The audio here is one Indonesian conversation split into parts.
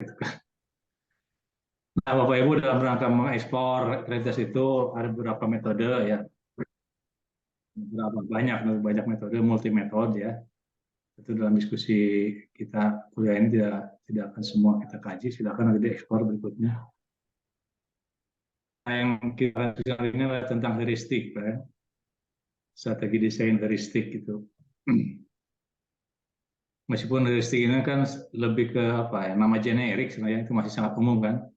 gitu kan. Nah, Bapak Ibu dalam rangka mengekspor realitas itu ada beberapa metode ya, berapa banyak metode multi metode ya. Itu dalam diskusi kita kuliah ini tidak akan semua kita kaji, silakan nanti diekspor berikutnya. Nah, yang kita diskusikan ini adalah tentang heuristik, ya. Strategi desain heuristik itu. Meskipun heuristik ini kan lebih ke apa ya, nama generik sebenarnya itu masih sangat umum kan.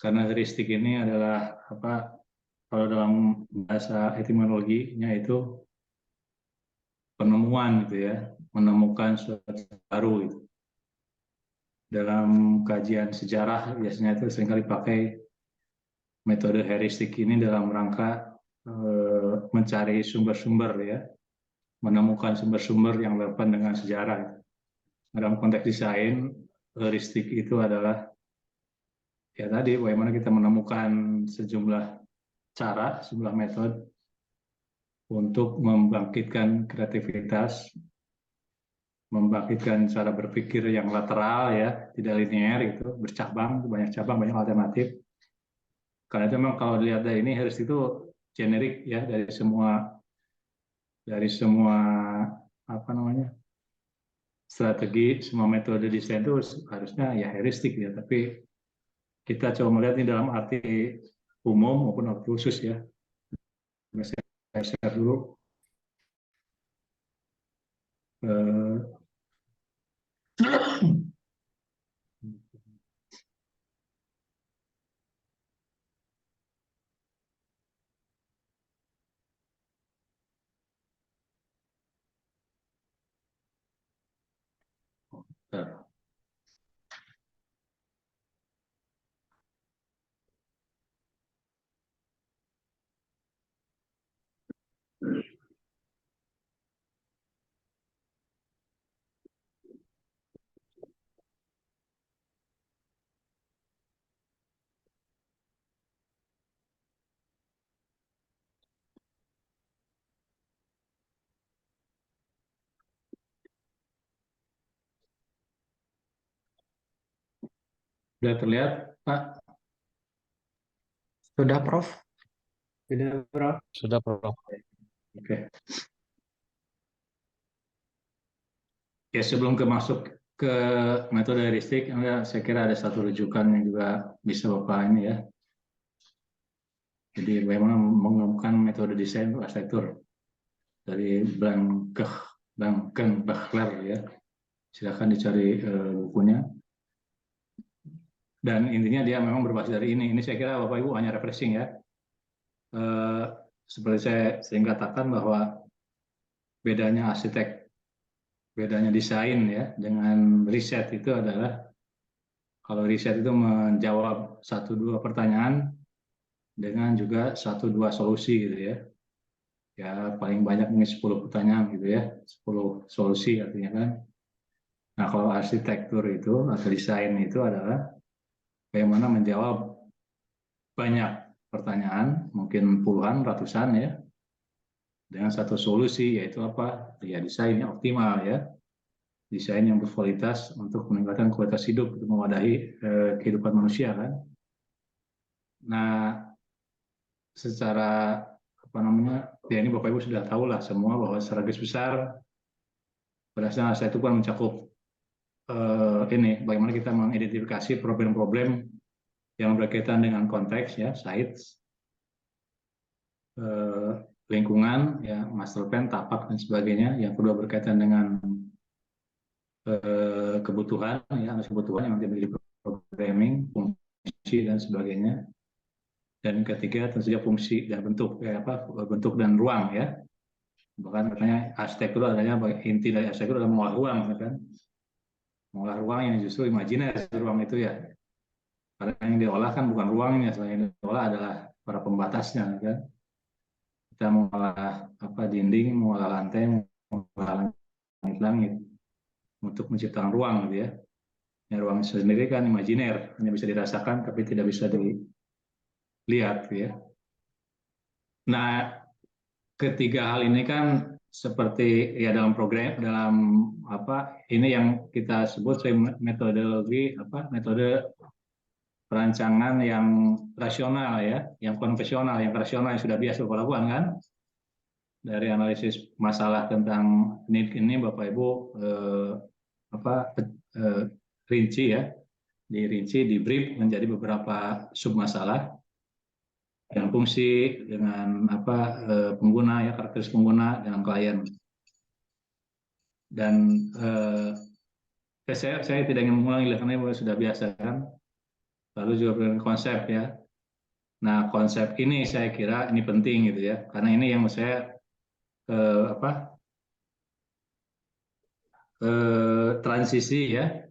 Karena heuristik ini adalah apa, kalau dalam bahasa etimologinya itu penemuan gitu ya, menemukan sesuatu baru gitu. Dalam kajian sejarah biasanya itu seringkali pakai metode heuristik ini dalam rangka mencari sumber-sumber ya, menemukan sumber-sumber yang relevan dengan sejarah. Dalam konteks desain, heuristik itu adalah ya tadi bagaimana kita menemukan sejumlah cara, sejumlah metode untuk membangkitkan kreativitas, membangkitkan cara berpikir yang lateral ya, tidak linear itu, bercabang, banyak cabang, banyak alternatif. Karena itu memang kalau dilihat dari ini harus itu generik ya, dari semua apa namanya, strategi, semua metode desain itu harusnya ya heuristik ya, tapi kita coba melihat ini dalam arti umum maupun arti khusus ya. Saya share dulu. Sudah terlihat, Pak? Sudah, Prof. Sudah, Prof? Sudah, Prof. Oke. Ya, sebelum masuk ke metode heuristik, saya kira ada satu rujukan yang juga bisa Bapak ini ya. Jadi bagaimana mengembangkan metode desain arsitektur dari Blankenbachler ya. Silakan dicari bukunya. Dan intinya dia memang berbasis dari ini. Ini saya kira Bapak Ibu hanya refreshing ya. Seperti saya sering katakan bahwa bedanya arsitek, bedanya desain ya dengan riset itu adalah kalau riset itu menjawab 1-2 pertanyaan dengan juga 1-2 solusi gitu ya. Ya paling banyak mungkin 10 pertanyaan gitu ya, 10 solusi artinya kan. Nah kalau arsitektur itu atau desain itu adalah bagaimana menjawab banyak pertanyaan, mungkin puluhan, ratusan ya, dengan satu solusi yaitu apa? Ya desain yang optimal ya, desain yang berkualitas untuk meningkatkan kualitas hidup untuk mewadahi kehidupan manusia kan. Nah secara apa namanya ya ini Bapak Ibu sudah tahu lah semua bahwa secara garis besar berdasarkan saya itu kan mencakup ini bagaimana kita mengidentifikasi problem-problem yang berkaitan dengan konteks ya, sites, lingkungan ya, master plan, tapak dan sebagainya. Yang kedua berkaitan dengan kebutuhan ya, kebutuhan yang menjadi programming, fungsi dan sebagainya. Dan ketiga tentu saja fungsi dan bentuk ya, bentuk dan ruang ya. Bahkan katanya arsitektur adanya inti dari arsitektur adalah mengolah ruang kan. Mengolah ruang yang justru imajiner ruang itu ya. Karena yang diolah kan bukan ruangnya, selain yang diolah adalah para pembatasnya kan. Kita mengolah apa dinding, mengolah lantai, mengolah langit-langit untuk menciptakan ruang gitu ya. Ya, ruang sendiri kan imajiner, hanya bisa dirasakan tapi tidak bisa dilihat gitu ya. Nah, ketiga hal ini kan seperti ya dalam program dalam apa ini yang kita sebut metodologi apa metode perancangan yang rasional ya, yang konvensional, yang rasional yang sudah biasa Bapak lakukan kan. Dari analisis masalah tentang ini Bapak Ibu apa rinci ya, dirinci, di brief menjadi beberapa sub masalah dengan fungsi, dengan apa pengguna ya, karakteristik pengguna dengan klien. Dan saya tidak ingin mengulangi karena sudah biasa kan. Lalu juga konsep ya. Nah konsep ini saya kira ini penting gitu ya, karena ini yang saya apa transisi ya,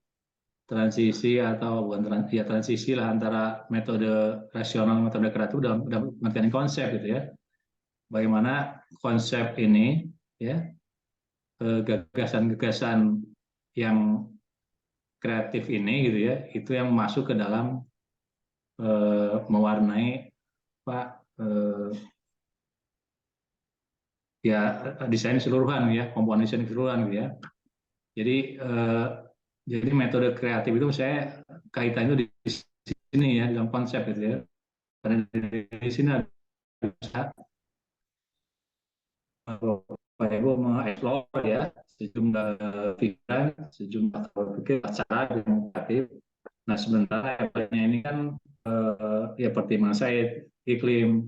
transisi atau bukan ya transisi lah antara metode rasional dan metode kreatif dalam pengertian konsep gitu ya. Bagaimana konsep ini ya, gagasan-gagasan yang kreatif ini gitu ya, itu yang masuk ke dalam mewarnai Pak ya desain keseluruhan ya, komponen desain keseluruhan gitu ya. Jadi metode kreatif itu saya kaitan itu di sini ya, dalam konsep gitu ya. Karena di sini ada Pak Ibu mengeksplor ya sejumlah pikiran, sejumlah pikir cara yang kreatif. Nah sementara efeknya ini kan ya pertimbangan saya iklim,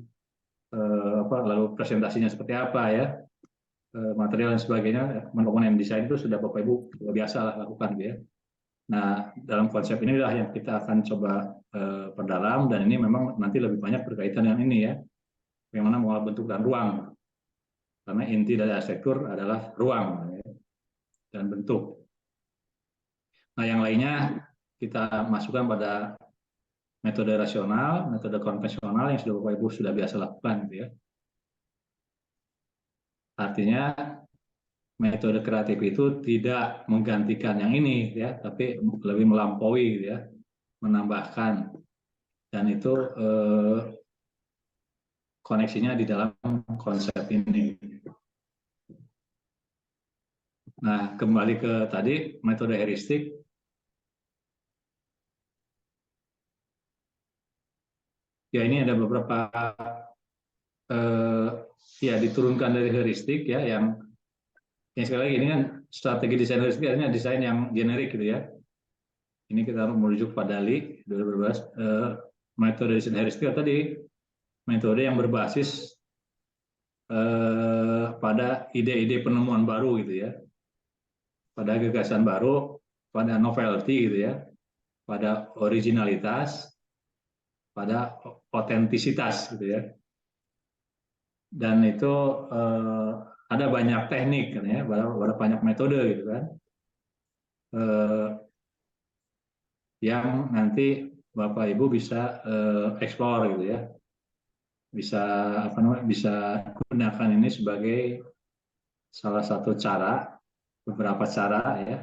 apa lalu presentasinya seperti apa ya, material dan sebagainya, komponen desain itu sudah Bapak Ibu biasa lah lakukan gitu ya. Nah dalam konsep inilah yang kita akan coba perdalam, dan ini memang nanti lebih banyak berkaitan dengan ini ya, bagaimana mengolah bentuk dan ruang, karena inti dari arsitektur adalah ruang ya, dan bentuk. Nah yang lainnya kita masukkan pada metode rasional, metode konvensional yang sudah Bapak Ibu sudah biasa lakukan gitu ya. Artinya metode kreatif itu tidak menggantikan yang ini ya, tapi lebih melampaui gitu ya, menambahkan, dan itu koneksinya di dalam konsep ini. Nah, kembali ke tadi metode heuristik. Ya ini ada beberapa ya diturunkan dari heuristik ya, yang sekali lagi ini kan strategi desain heuristik artinya desain yang generik gitu ya. Ini kita merujuk pada Lee 2012 metode desain heuristik tadi, metode yang berbasis pada ide-ide penemuan baru gitu ya, pada gagasan baru, pada novelty gitu ya, pada originalitas, pada otentisitas gitu ya. Dan itu ada banyak teknik kan ya, ada banyak metode gitu kan, yang nanti Bapak Ibu bisa explore gitu ya, bisa apa namanya, bisa gunakan ini sebagai salah satu cara, beberapa cara ya,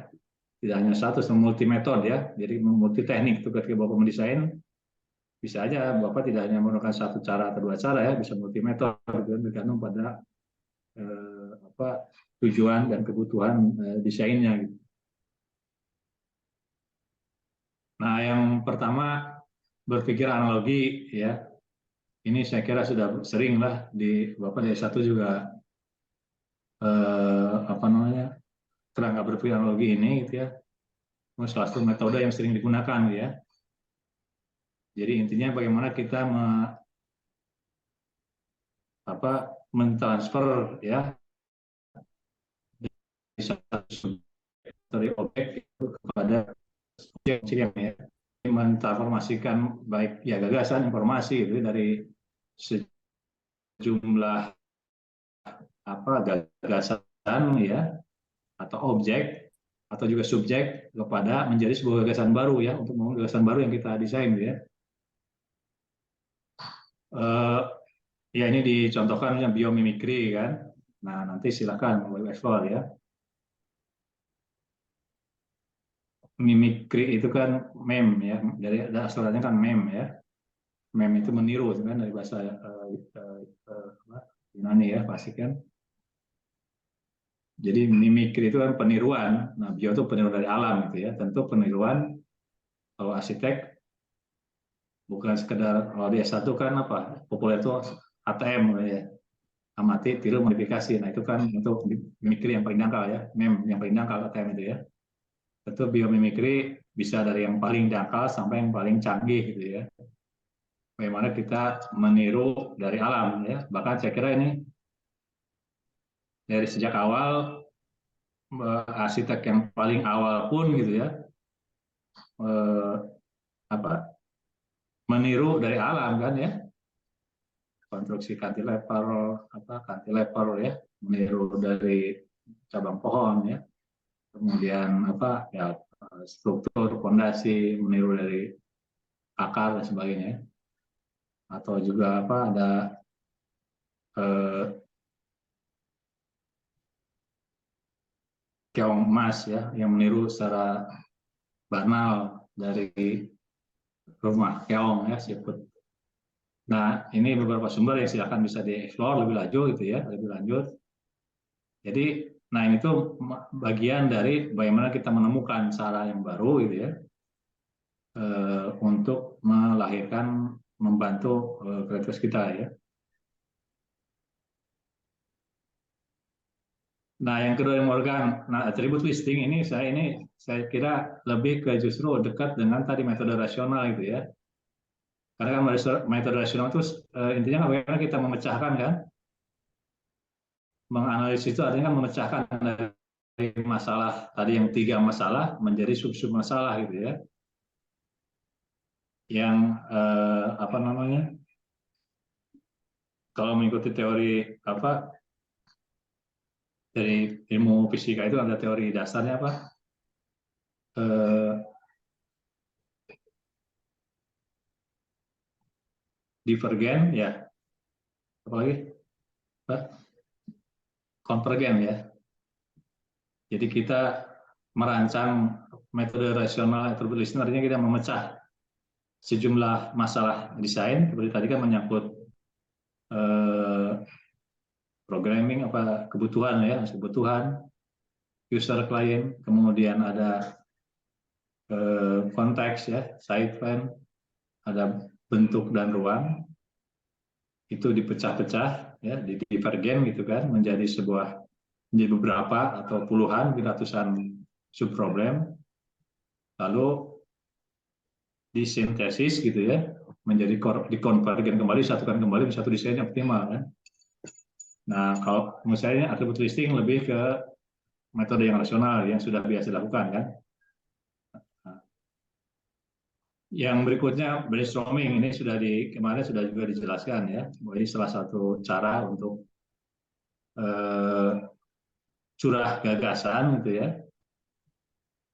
tidak hanya satu, multi metode ya, jadi multi teknik. Itu ketika Bapak mendesain, bisa aja Bapak tidak hanya menggunakan satu cara atau dua cara ya, bisa multi metode gitu, tergantung pada apa tujuan dan kebutuhan desainnya gitu. Nah yang pertama berpikir analogi ya, ini saya kira sudah sering lah di Bapak dari satu juga apa namanya, kerangka berpikir analogi ini gitu ya, salah satu metode yang sering digunakan gitu ya. Jadi intinya bagaimana kita mentransfer ya dari objek itu kepada objek yang ya, mentransformasikan baik ya gagasan, informasi gitu dari sejumlah apa gagasan ya, atau objek atau juga subjek kepada menjadi sebuah gagasan baru ya, untuk membangun gagasan baru yang kita desain ya. Ya ini dicontohkan yang biomimikri kan. Nah nanti silakan mau explore ya. Mimikri itu kan meme ya, dari asalnya kan meme ya. Meme itu meniru kan, dari bahasa Yunani ya pasti kan. Jadi mimikri itu kan peniruan. Nah, bio itu peniruan dari alam gitu ya. Tentu peniruan kalau arsitek bukan sekedar kalau di S1 kan apa populer itu ATM ya. Amati, tiru, modifikasi. Nah, itu kan untuk mimikri yang paling dangkal ya. Yang paling dangkal ATM itu ya. Tentu biomimikri bisa dari yang paling dangkal sampai yang paling canggih gitu ya. Bagaimana kita meniru dari alam ya. Bahkan saya kira ini dari sejak awal arsitek yang paling awal pun gitu ya eh, apa meniru dari alam kan ya, konstruksi cantilever cantilever ya, meniru dari cabang pohon ya, kemudian apa ya struktur fondasi meniru dari akar dan sebagainya, atau juga apa ada eh, keong emas ya yang meniru secara banal dari rumah keong ya siput. Nah, ini beberapa sumber yang silakan bisa dieksplor lebih lanjut gitu ya, lebih lanjut. Jadi, nah ini tuh bagian dari bagaimana kita menemukan cara yang baru gitu ya, untuk melahirkan, membantu kreativitas kita ya. Nah, yang kedua yang Morgan, nah attribute listing ini saya kira lebih ke justru dekat dengan tadi metode rasional gitu ya. Karena kan metode rasional itu intinya bagaimana kita memecahkan kan, menganalisis itu artinya kan memecahkan dari masalah tadi yang 3 masalah menjadi sub-sub masalah gitu ya. Yang apa namanya? Kalau mengikuti teori apa dari ilmu fisika itu ada teori dasarnya apa? Eh, Divergen ya, apa lagi? Konvergen ya. Jadi kita merancang metode rasional attribute listing artinya kita memecah sejumlah masalah desain seperti tadi kan menyangkut eh, programming apa kebutuhan ya, kebutuhan user klien, kemudian ada konteks ya, side plan, ada bentuk dan ruang, itu dipecah-pecah ya, di divergen gitu kan, menjadi beberapa atau puluhan, ratusan subproblem, lalu disintesis gitu ya, menjadi dikonvergen kembali, satukan kembali satu desain yang optimal kan. Nah, kalau misalnya atribut listing lebih ke metode yang rasional yang sudah biasa dilakukan kan. Yang berikutnya brainstorming ini kemarin sudah juga dijelaskan ya. Ini salah satu cara untuk curah gagasan gitu ya.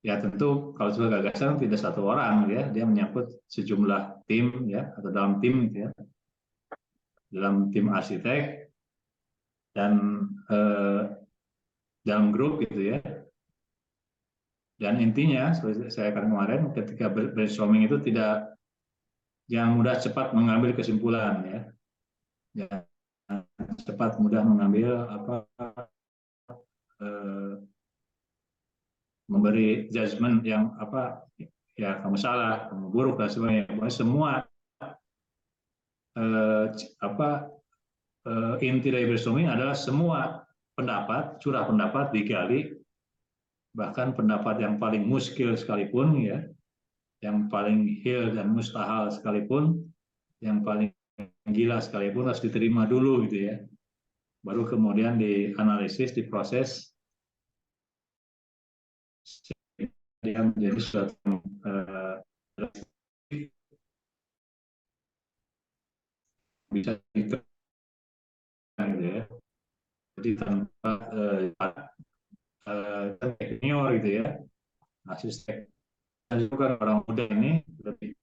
Ya tentu kalau curah gagasan tidak satu orang ya, dia menyangkut sejumlah tim ya atau dalam tim gitu ya. Dalam tim arsitek dan dalam grup gitu ya. Dan intinya seperti saya katakan kemarin ketika brainstorming itu jangan mudah cepat mengambil kesimpulan ya. Jangan cepat mudah mengambil eh, memberi judgement yang ya kamu salah, kamu buruk dan sebagainya. Pokoknya semua eh, apa inti dari brainstorming adalah semua pendapat, curah pendapat digali, bahkan pendapat yang paling muskil sekalipun ya, yang paling hil dan mustahil sekalipun, yang paling gila sekalipun harus diterima dulu gitu ya. Baru kemudian dianalisis, diproses, dia menjadi suatu bisa diterima gitu ya. Jadi tanpa senior gitu ya, asisten itu kan orang muda ini lebih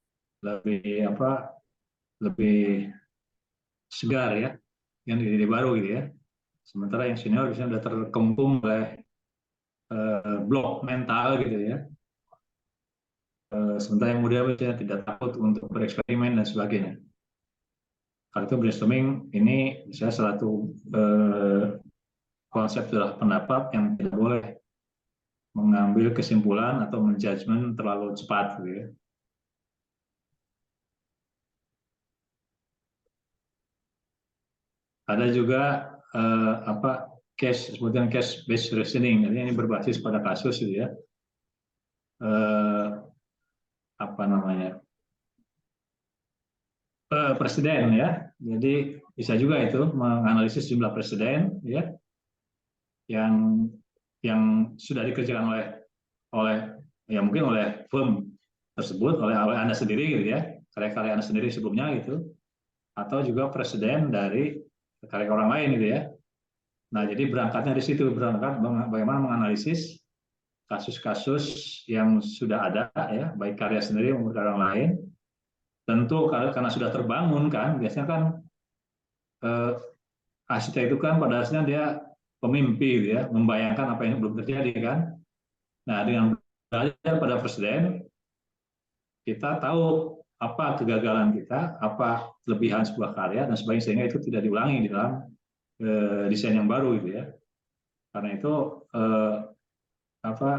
lebih lebih segar ya, yang ide baru gitu ya. Sementara yang senior biasanya sudah terkempung oleh blok mental gitu ya. Sementara yang muda biasanya tidak takut untuk bereksperimen dan sebagainya. Kalau itu brainstorming ini saya satu konsep adalah pendapat yang tidak boleh mengambil kesimpulan atau menjudgment terlalu cepat gitu ya. Ada juga case, sebutkan case based reasoning, jadi ini berbasis pada kasus gitu ya. Apa namanya, presiden ya. Jadi bisa juga itu menganalisis jumlah presiden ya yang sudah dikerjakan oleh ya mungkin oleh firm tersebut, oleh Anda sendiri gitu ya, karya-karya Anda sendiri sebelumnya gitu, atau juga presiden dari karya orang lain gitu ya. Nah, jadi berangkatnya di situ, berangkat bagaimana menganalisis kasus-kasus yang sudah ada ya, baik karya sendiri maupun karya orang lain. Tentu karena sudah terbangun kan, biasanya kan eh, arsitek itu kan pada asalnya dia pemimpi gitu ya, membayangkan apa yang belum terjadi kan. Nah, dengan belajar pada presiden, kita tahu apa kegagalan kita, apa kelebihan sebuah karya dan sebagainya, sehingga itu tidak diulangi di dalam desain yang baru gitu ya. Karena itu apa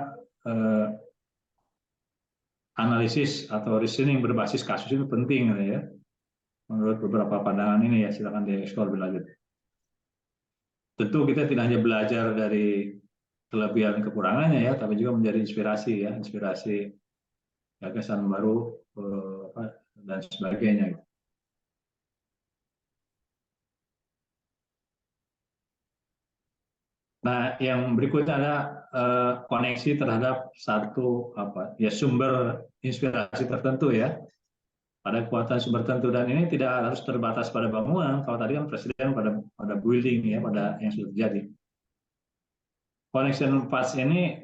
analisis atau reasoning berbasis kasus itu penting gitu ya. Menurut beberapa pandangan ini ya, silakan dieksplor lebih lanjut. Tentu kita tidak hanya belajar dari kelebihan kekurangannya ya, tapi juga menjadi inspirasi ya, inspirasi gagasan baru dan sebagainya. Nah, yang berikutnya ada koneksi terhadap satu sumber inspirasi tertentu ya. Pada kekuatan sumber tertentu, dan ini tidak harus terbatas pada bangunan. Kalau tadi kan presiden pada building ya, pada yang sudah terjadi. Connection path ini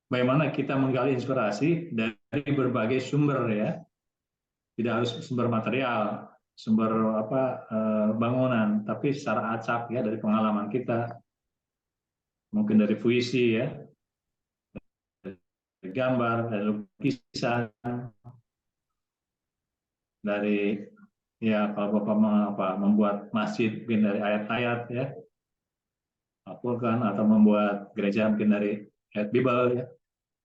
bagaimana kita menggali inspirasi dari berbagai sumber ya, tidak harus sumber material, sumber bangunan, tapi secara acak ya, dari pengalaman kita, mungkin dari puisi ya, dari gambar, dari lukisan, dari ya kalau Bapak membuat masjid mungkin dari ayat-ayat ya, Al-Quran, atau membuat gereja mungkin dari ayat Bible ya,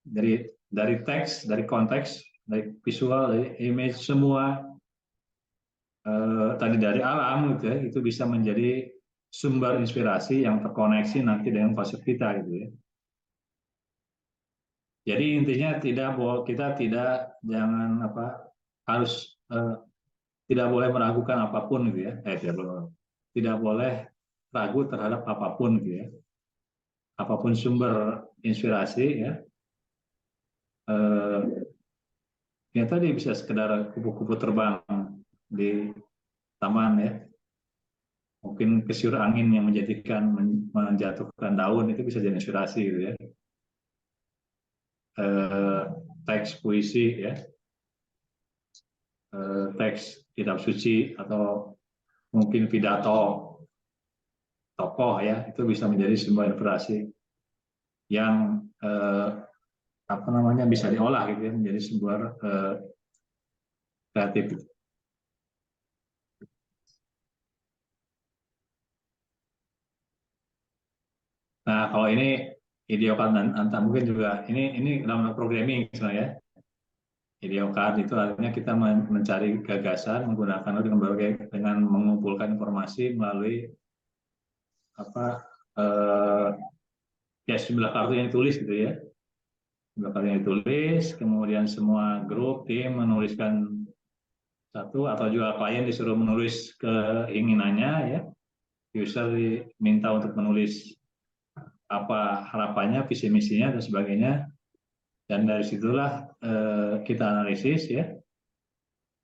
dari teks, dari konteks, dari visual, dari image, semua tadi dari alam gitu ya, itu bisa menjadi sumber inspirasi yang terkoneksi nanti dengan konsep kita gitu ya. Jadi intinya kita jangan harus tidak boleh meragukan apapun gitu ya. Tidak boleh ragu terhadap apapun gitu ya. Apapun sumber inspirasi ya. Ya tadi bisa sekedar kupu-kupu terbang di taman ya. Mungkin kesiur angin yang menjatuhkan daun itu bisa jadi inspirasi gitu ya. Teks puisi ya, teks kitab suci, atau mungkin pidato tokoh ya, itu bisa menjadi sebuah inspirasi yang bisa diolah gitu ya, menjadi sebuah kreatif. Nah, kalau ini ideokan dan Anta mungkin juga ini dalam programming sebenarnya. Ideocard itu artinya kita mencari gagasan menggunakan dengan mengumpulkan informasi melalui apa ya jumlah kartu yang ditulis gitu ya. Jumlah kartu yang ditulis, kemudian semua grup tim menuliskan satu, atau juga klien disuruh menulis keinginannya ya. User diminta untuk menulis apa harapannya, visi misinya dan sebagainya. Dan dari situlah kita analisis ya,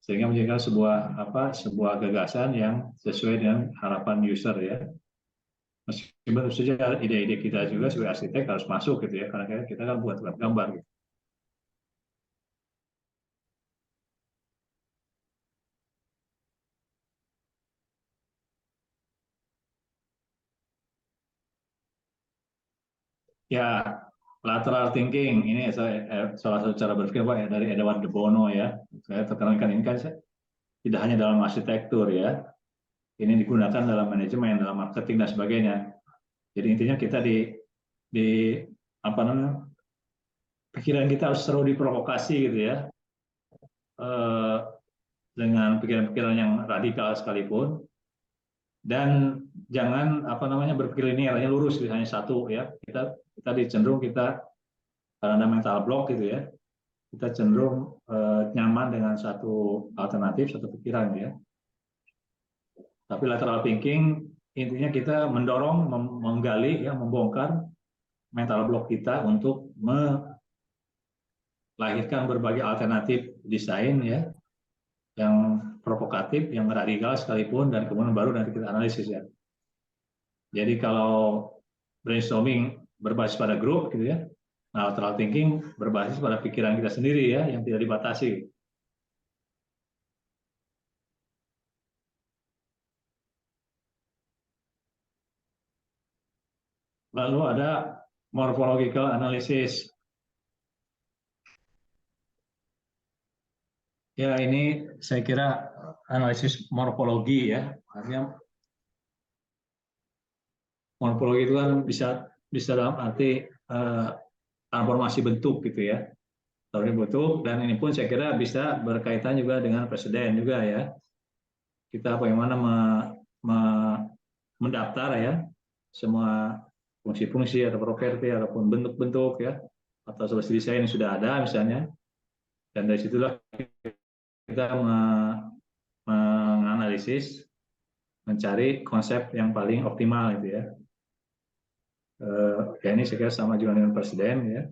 sehingga menjadikan sebuah gagasan yang sesuai dengan harapan user ya. Meskipun tentu saja ide-ide kita juga sebagai arsitek harus masuk gitu ya, karena kita kan buat gambar gitu. Ya, lateral thinking ini salah satu cara berpikir Pak ya, dari Edward de Bono ya. Saya terkenalkan ini kan tidak hanya dalam arsitektur ya. ini digunakan dalam manajemen, dalam marketing dan sebagainya. Jadi intinya kita di apa namanya, pikiran kita harus selalu diprovokasi gitu ya, dengan pikiran-pikiran yang radikal sekalipun, dan jangan apa namanya berpikir linear hanya lurus hanya satu ya. Kita cenderung kita karena ada mental block gitu ya, kita cenderung nyaman dengan satu alternatif, satu pikiran ya. Tapi lateral thinking intinya kita mendorong, menggali ya, membongkar mental block kita untuk melahirkan berbagai alternatif desain ya, yang provokatif, yang radikal sekalipun, dan kemudian baru nanti kita analisis ya. Jadi kalau brainstorming berbasis pada grup gitu ya, nah lateral thinking berbasis pada pikiran kita sendiri ya, yang tidak dibatasi. Lalu ada morphological analysis. Ya ini saya kira analisis morfologi ya, artinya morfologi itu kan bisa dalam arti transformasi bentuk gitu ya, transformasi bentuk, dan ini pun saya kira bisa berkaitan juga dengan presiden juga ya. Kita bagaimana mendaftar ya semua fungsi-fungsi atau properti ataupun bentuk-bentuk ya, atau solusi desain yang sudah ada misalnya, dan dari situlah kita menganalisis, mencari konsep yang paling optimal gitu ya. Ya ini saya kira sama juga dengan presiden ya.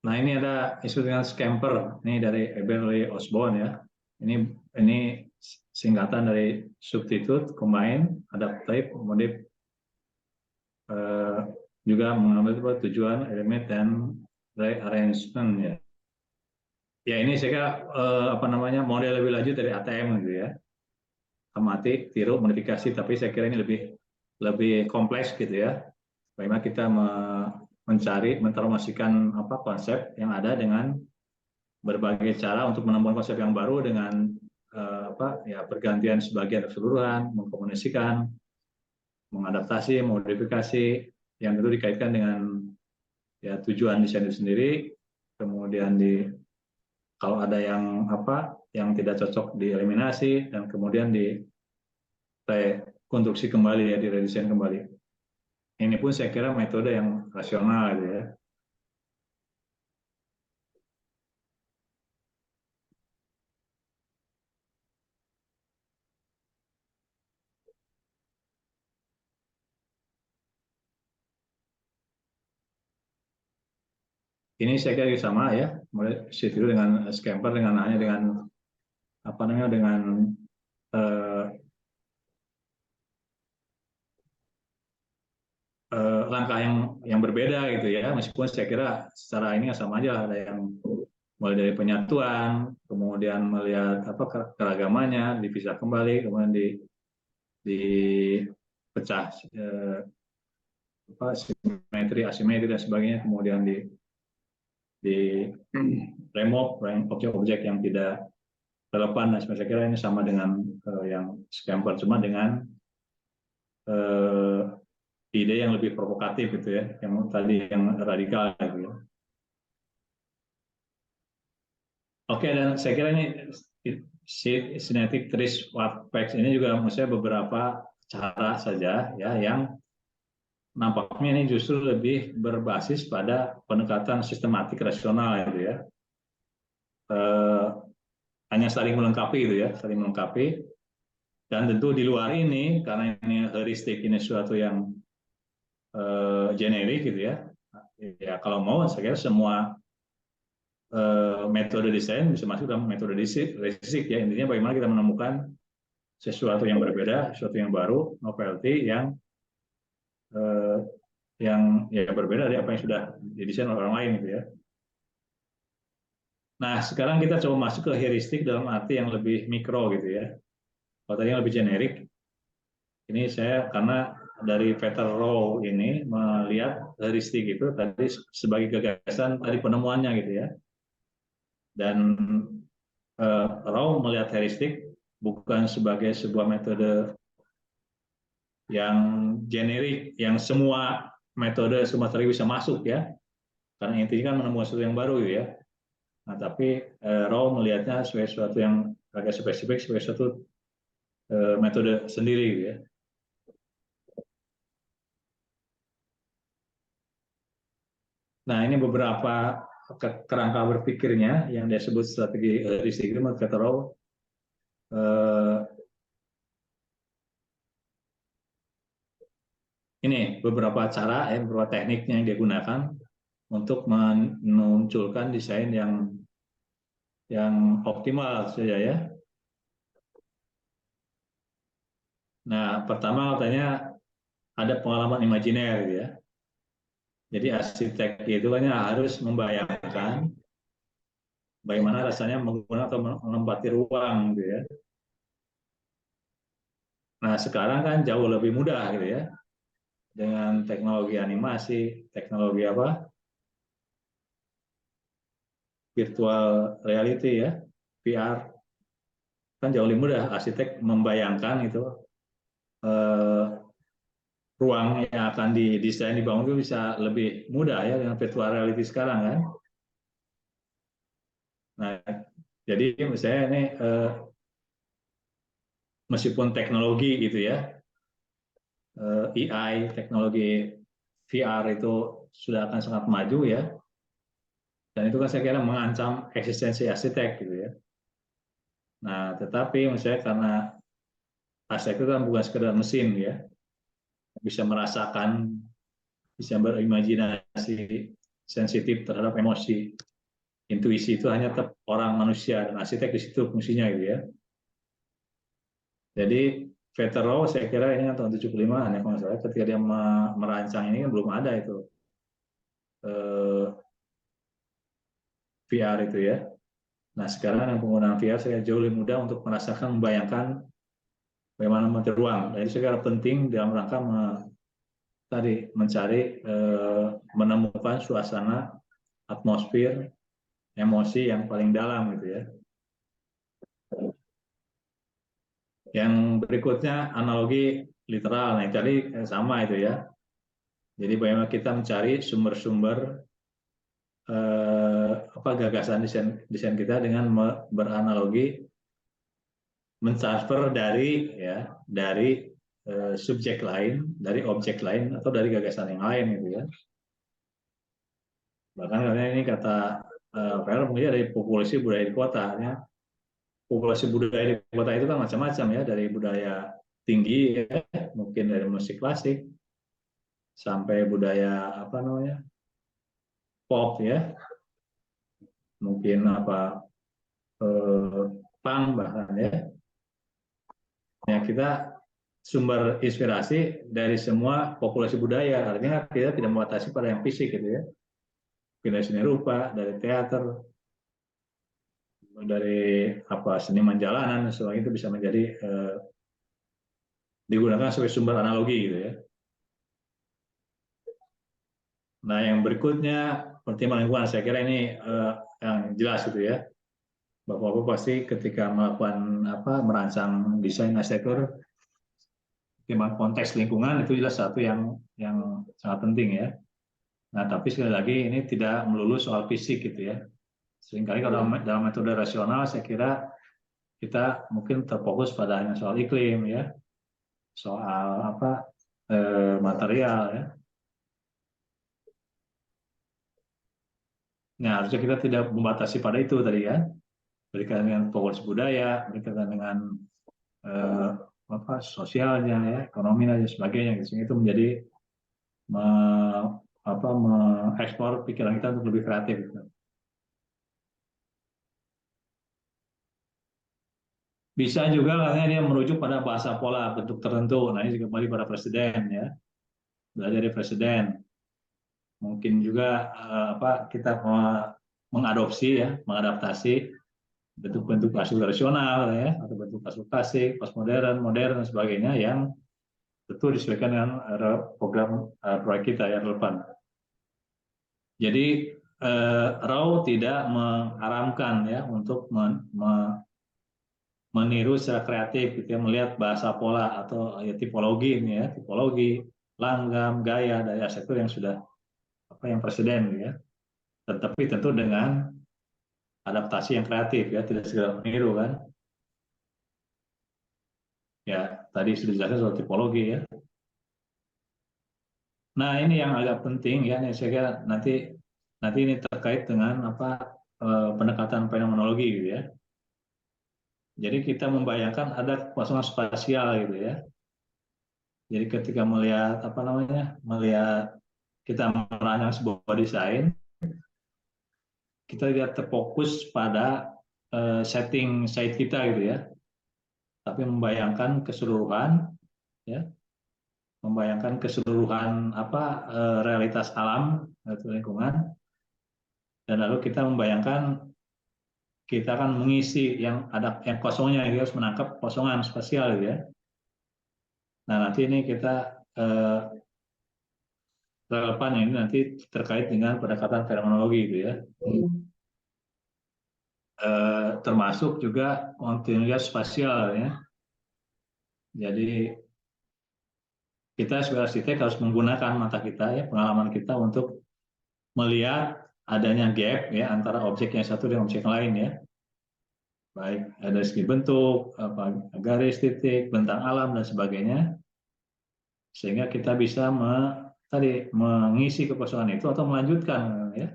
Nah ini ada isu dengan scamper, ini dari Eberly Osborne ya. Ini singkatan dari substitute, combine, adaptive, modif, juga mengambil tujuan, elemen, dan rearrangement ya. Ya ini saya kira apa namanya, model lebih lanjut dari ATM gitu ya. Amati, tiru, modifikasi, tapi saya kira ini lebih kompleks gitu ya. Bagaimana kita mencari, mentransformasikan apa konsep yang ada dengan berbagai cara untuk menemukan konsep yang baru dengan apa ya, pergantian sebagian keseluruhan, mengkomunikasikan, mengadaptasi, modifikasi, yang tentu dikaitkan dengan ya tujuan desain itu sendiri, kemudian kalau ada yang apa yang tidak cocok dieliminasi, dan kemudian rekonstruksi kembali ya, diredesain kembali. Ini pun saya kira metode yang rasional gitu ya. Ini saya kira sama ya, mulai situ dengan scamper, dengan hanya dengan apa namanya, dengan eh, langkah yang berbeda gitu ya, meskipun saya kira secara ini sama aja, ada yang mulai dari penyatuan, kemudian melihat apa keragamannya, dipisah kembali, kemudian dipecah apa simetri, asimetri dan sebagainya, kemudian di remove objek-objek yang tidak relevan, dan saya kira ini sama dengan yang scamper, cuma dengan ide yang lebih provokatif gitu ya, yang tadi yang radikal gitu ya. Oke, dan saya kira ini Synthetic Trees Workpacks ini juga maksudnya beberapa cara saja ya, yang nampaknya ini justru lebih berbasis pada pendekatan sistematik rasional gitu ya. Hanya saling melengkapi gitu ya, saling melengkapi. Dan tentu di luar ini, karena ini heuristik, ini sesuatu yang generik gitu ya. Ya kalau mau saya kira semua metode desain bisa masuk dalam metode heuristik ya. Intinya bagaimana kita menemukan sesuatu yang berbeda, sesuatu yang baru, novelty yang ya berbeda dari apa yang sudah didesain oleh orang lain gitu ya. Nah, sekarang kita coba masuk ke heuristik dalam arti yang lebih mikro gitu ya. Kalau tadi yang lebih generik, ini saya karena dari Peter Rowe ini melihat heuristik itu tadi sebagai gagasan tadi penemuannya gitu ya. Dan Rao melihat heuristik bukan sebagai sebuah metode yang generik, yang semua metode, semua teori bisa masuk ya, karena intinya kan menemukan sesuatu yang baru ya. Nah, tapi Rao melihatnya sebagai sesuatu yang agak spesifik, sebagai suatu metode sendiri gitu ya. Nah, ini beberapa kerangka berpikirnya yang dia sebut strategi heuristik itu menurut kata Rao, ini beberapa cara, beberapa tekniknya yang dia gunakan untuk memunculkan desain yang optimal saja ya. Nah, pertama katanya ada pengalaman imajiner gitu ya. Jadi arsitek itu kan harus membayangkan bagaimana rasanya menggunakan atau menempati ruang gitu ya. Nah, sekarang kan jauh lebih mudah gitu ya. Dengan teknologi animasi, teknologi apa? Virtual reality ya, VR. Kan jauh lebih mudah arsitek membayangkan itu eh, ruang yang akan didesain dibangun itu bisa lebih mudah ya dengan virtual reality sekarang kan. Nah, jadi misalnya ini meskipun teknologi gitu ya, AI, teknologi VR itu sudah akan sangat maju ya, dan itu kan saya kira mengancam eksistensi arsitek gitu ya. Nah, tetapi misalnya karena arsitek itu kan bukan sekedar mesin ya, bisa merasakan, bisa berimajinasi, sensitif terhadap emosi, intuisi itu hanya tetap orang manusia dan arsitek di situ fungsinya gitu ya. Jadi Vetero saya kira ini kan tahun 75 ya kalau salah, ketika dia merancang ini kan belum ada itu VR itu ya. Nah sekarang yang penggunaan VR saya jauh lebih mudah untuk merasakan, membayangkan bagaimana mengatur ruang. Jadi saya kira penting dalam rangka tadi mencari menemukan suasana, atmosfer, emosi yang paling dalam gitu ya. Yang berikutnya analogi literal. Nah, tadi sama itu ya. Jadi bagaimana kita mencari sumber-sumber gagasan desain kita dengan beranalogi, mentransfer dari subjek lain, dari objek lain atau dari gagasan yang lain gitu ya. Bahkan karena ini kataVel mungkin dari populasi budaya di kota ya. Populasi budaya di kota itu kan macam-macam ya, dari budaya tinggi ya, mungkin dari musik klasik sampai budaya apa namanya pop ya, mungkin apa punk bahkan ya. Ya kita sumber inspirasi dari semua populasi budaya, artinya kita tidak membatasi pada yang fisik gitu ya, dari seni rupa, dari teater, dari apa seniman jalanan, sebagainya itu bisa menjadi digunakan sebagai sumber analogi gitu ya. Nah yang berikutnya pertimbangan lingkungan, saya kira ini yang jelas gitu ya. Bapak-bapak pasti ketika melakukan merancang desain arsitektur, pertimbangan konteks lingkungan itu jelas satu yang sangat penting ya. Nah, tapi sekali lagi ini tidak melulu soal fisik gitu ya. Seringkali kalau dalam metode rasional saya kira kita mungkin terfokus pada hanya soal iklim ya, soal material ya. Nah, harusnya kita tidak membatasi pada itu tadi ya. Berkaitan dengan populasi budaya, berkaitan dengan eh, sosialnya ya, ekonomi dan sebagainya. Sehingga itu menjadi mengeksplor pikiran kita untuk lebih kreatif. Gitu. Bisa juga katanya dia merujuk pada bahasa pola bentuk tertentu. Nah ini juga kembali pada presiden ya, belajar dari presiden. Mungkin juga kita mengadopsi ya, mengadaptasi bentuk-bentuk klasik rasional ya, atau bentuk klasik klasik, postmodern, modern dan sebagainya yang tentu disesuaikan dengan program proyek kita yang relevan. Jadi Rao tidak mengharamkan ya untuk meniru secara kreatif gitu ya, melihat bahasa pola atau ya tipologi ini ya, tipologi, langgam, gaya dari arsitektur yang sudah yang presiden ya. Tetapi tentu dengan adaptasi yang kreatif ya, tidak segera meniru kan. Ya, tadi sudah dijelaskan soal tipologi ya. Nah, ini yang agak penting ya, saya kira nanti ini terkait dengan pendekatan fenomenologi gitu ya. Jadi kita membayangkan ada kekosongan spasial gitu ya. Jadi ketika melihat melihat kita merancang sebuah desain, kita lihat terfokus pada setting site kita gitu ya. Tapi membayangkan keseluruhan ya, membayangkan keseluruhan realitas alam atau lingkungan, dan lalu kita membayangkan kita akan mengisi yang ada yang kosongnya, kita harus menangkap kosongan spasial gitu ya. Nah, nanti ini kita relevan ini nanti terkait dengan pendekatan fenomenologi gitu ya. Termasuk juga kontinuitas spasial ya. Jadi kita sebagai arsitek harus menggunakan mata kita ya, pengalaman kita untuk melihat adanya gap ya antara objek yang satu dengan objek yang lain ya. Baik dari segi bentuk, garis, titik, bentang alam dan sebagainya, sehingga kita bisa mengisi kekosongan itu atau melanjutkan ya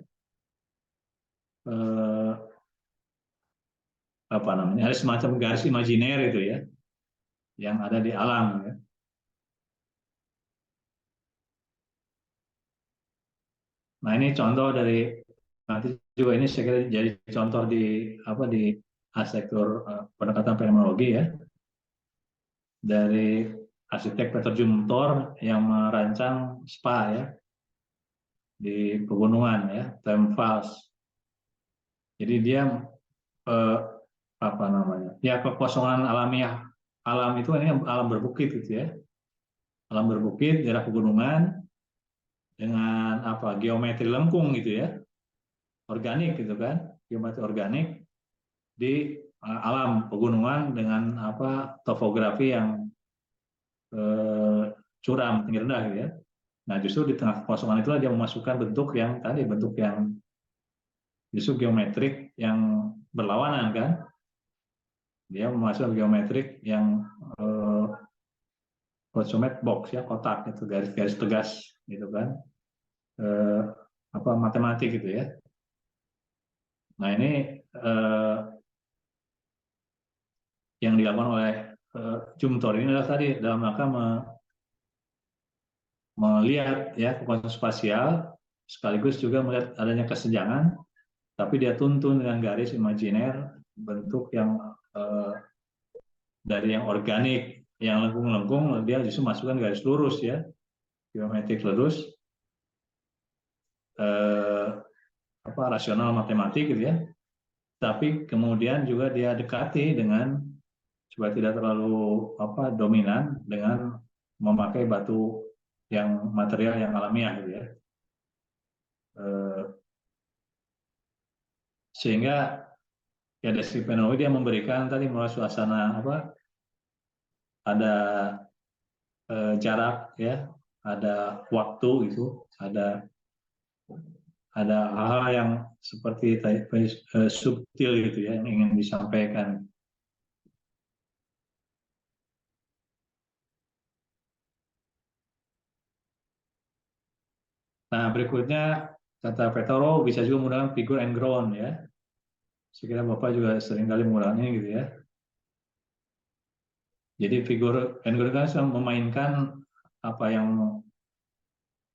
ada semacam garis imajiner itu ya yang ada di alam ya. Nah, ini contoh dari nanti juga ini saya kira jadi contoh di arsitektur pendekatan fenomenologi ya, dari arsitek Peter Zumthor yang merancang spa ya di pegunungan ya, Themselves. Jadi dia eh, ya kekosongan alamiah alam itu ini alam berbukit gitu ya, alam berbukit daerah pegunungan dengan geometri lengkung gitu ya, organik gitu kan, geometri organik di alam pegunungan dengan topografi yang curam, tinggi rendah gitu ya. Nah, justru di tengah kekosongan itulah dia memasukkan bentuk yang justru geometrik yang berlawanan kan. Dia memasukkan geometrik yang consummate box ya, kotak itu, garis-garis tegas gitu kan. Eh, matematik gitu ya. Nah, ini yang dilakukan oleh Zumthor ini adalah tadi dalam rangka melihat ya kekuatan spasial, sekaligus juga melihat adanya kesenjangan, tapi dia tuntun dengan garis imajiner, bentuk yang dari yang organik, yang lengkung-lengkung, dia justru masukkan garis lurus ya, geometrik lurus, rasional matematik gitu ya. Tapi kemudian juga dia dekati dengan supaya tidak terlalu dominan dengan memakai batu yang material yang alamiah gitu ya. Sehingga ya dari fenomenologi dia memberikan tadi melalui suasana ada jarak ya, ada waktu itu, ada hal-hal yang seperti subtil gitu ya yang ingin disampaikan. Nah, berikutnya kata Petoro bisa juga menggunakan figure and ground ya. Saya kira Bapak juga sering kali menggunakannya gitu ya. Jadi figure and ground kan memainkan apa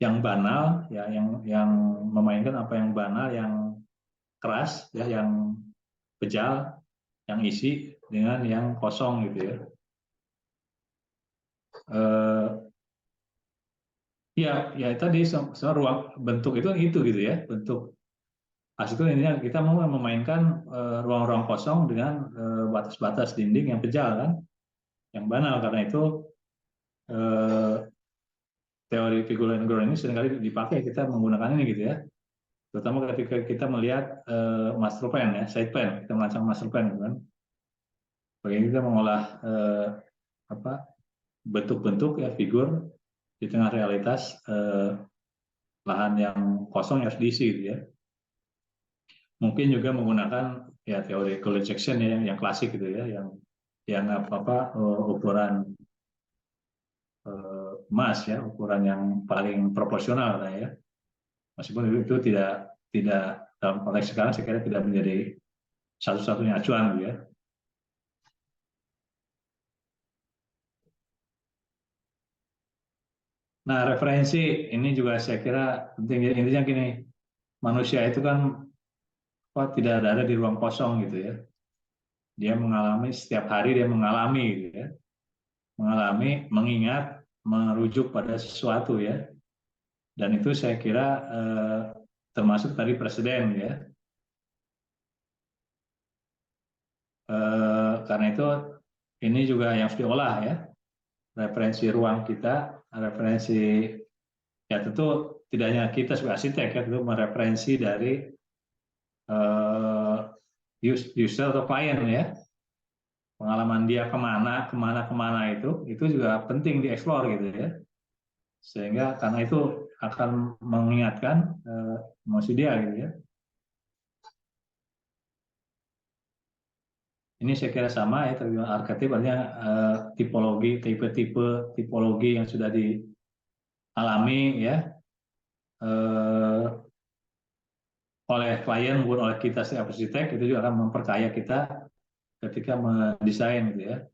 yang banal ya, yang memainkan apa yang banal, yang keras ya, yang bejal, yang isi dengan yang kosong gitu ya. Ya tadi semua ruang bentuk itu gitu ya, bentuk itu intinya kita mau memainkan ruang-ruang kosong dengan batas-batas dinding yang bejal kan, yang banal. Karena itu teori figure and ground ini seringkali dipakai kita menggunakan ini gitu ya. terutama ketika kita melihat master plan ya, site plan, kita merancang master plan, gitu kan. Bagaimana kita mengolah apa bentuk-bentuk ya, figur di tengah realitas lahan yang kosong yang harus diisi, gitu ya. Mungkin juga menggunakan ya teori Collet section ya, yang klasik gitu ya, yang ukuran emas ya, ukuran yang paling proporsional lah ya. Meskipun itu tidak dalam konteks sekarang saya kira tidak menjadi satu-satunya acuan gitu ya. Nah, referensi ini juga saya kira penting. Intinya gini, manusia itu kan tidak ada di ruang kosong gitu ya. Dia mengalami setiap hari, dia mengalami gitu ya. Mengalami, mengingat, merujuk pada sesuatu ya. Dan itu saya kira termasuk tadi presiden ya. Karena itu ini juga yang harus diolah ya. Referensi ruang kita, referensi ya tentu tidak hanya kita sebagai arsitek ya, tentu mereferensi dari user atau klien ya, pengalaman dia kemana itu juga penting dieksplor gitu ya, sehingga karena itu akan mengingatkan emosi dia gitu ya. Ini saya kira sama ya, terbilang arketip artinya tipologi, tipe-tipe tipologi yang sudah dialami ya oleh klien maupun oleh kita sebagai arsitek, itu juga akan memperkaya kita ketika mendesain gitu ya.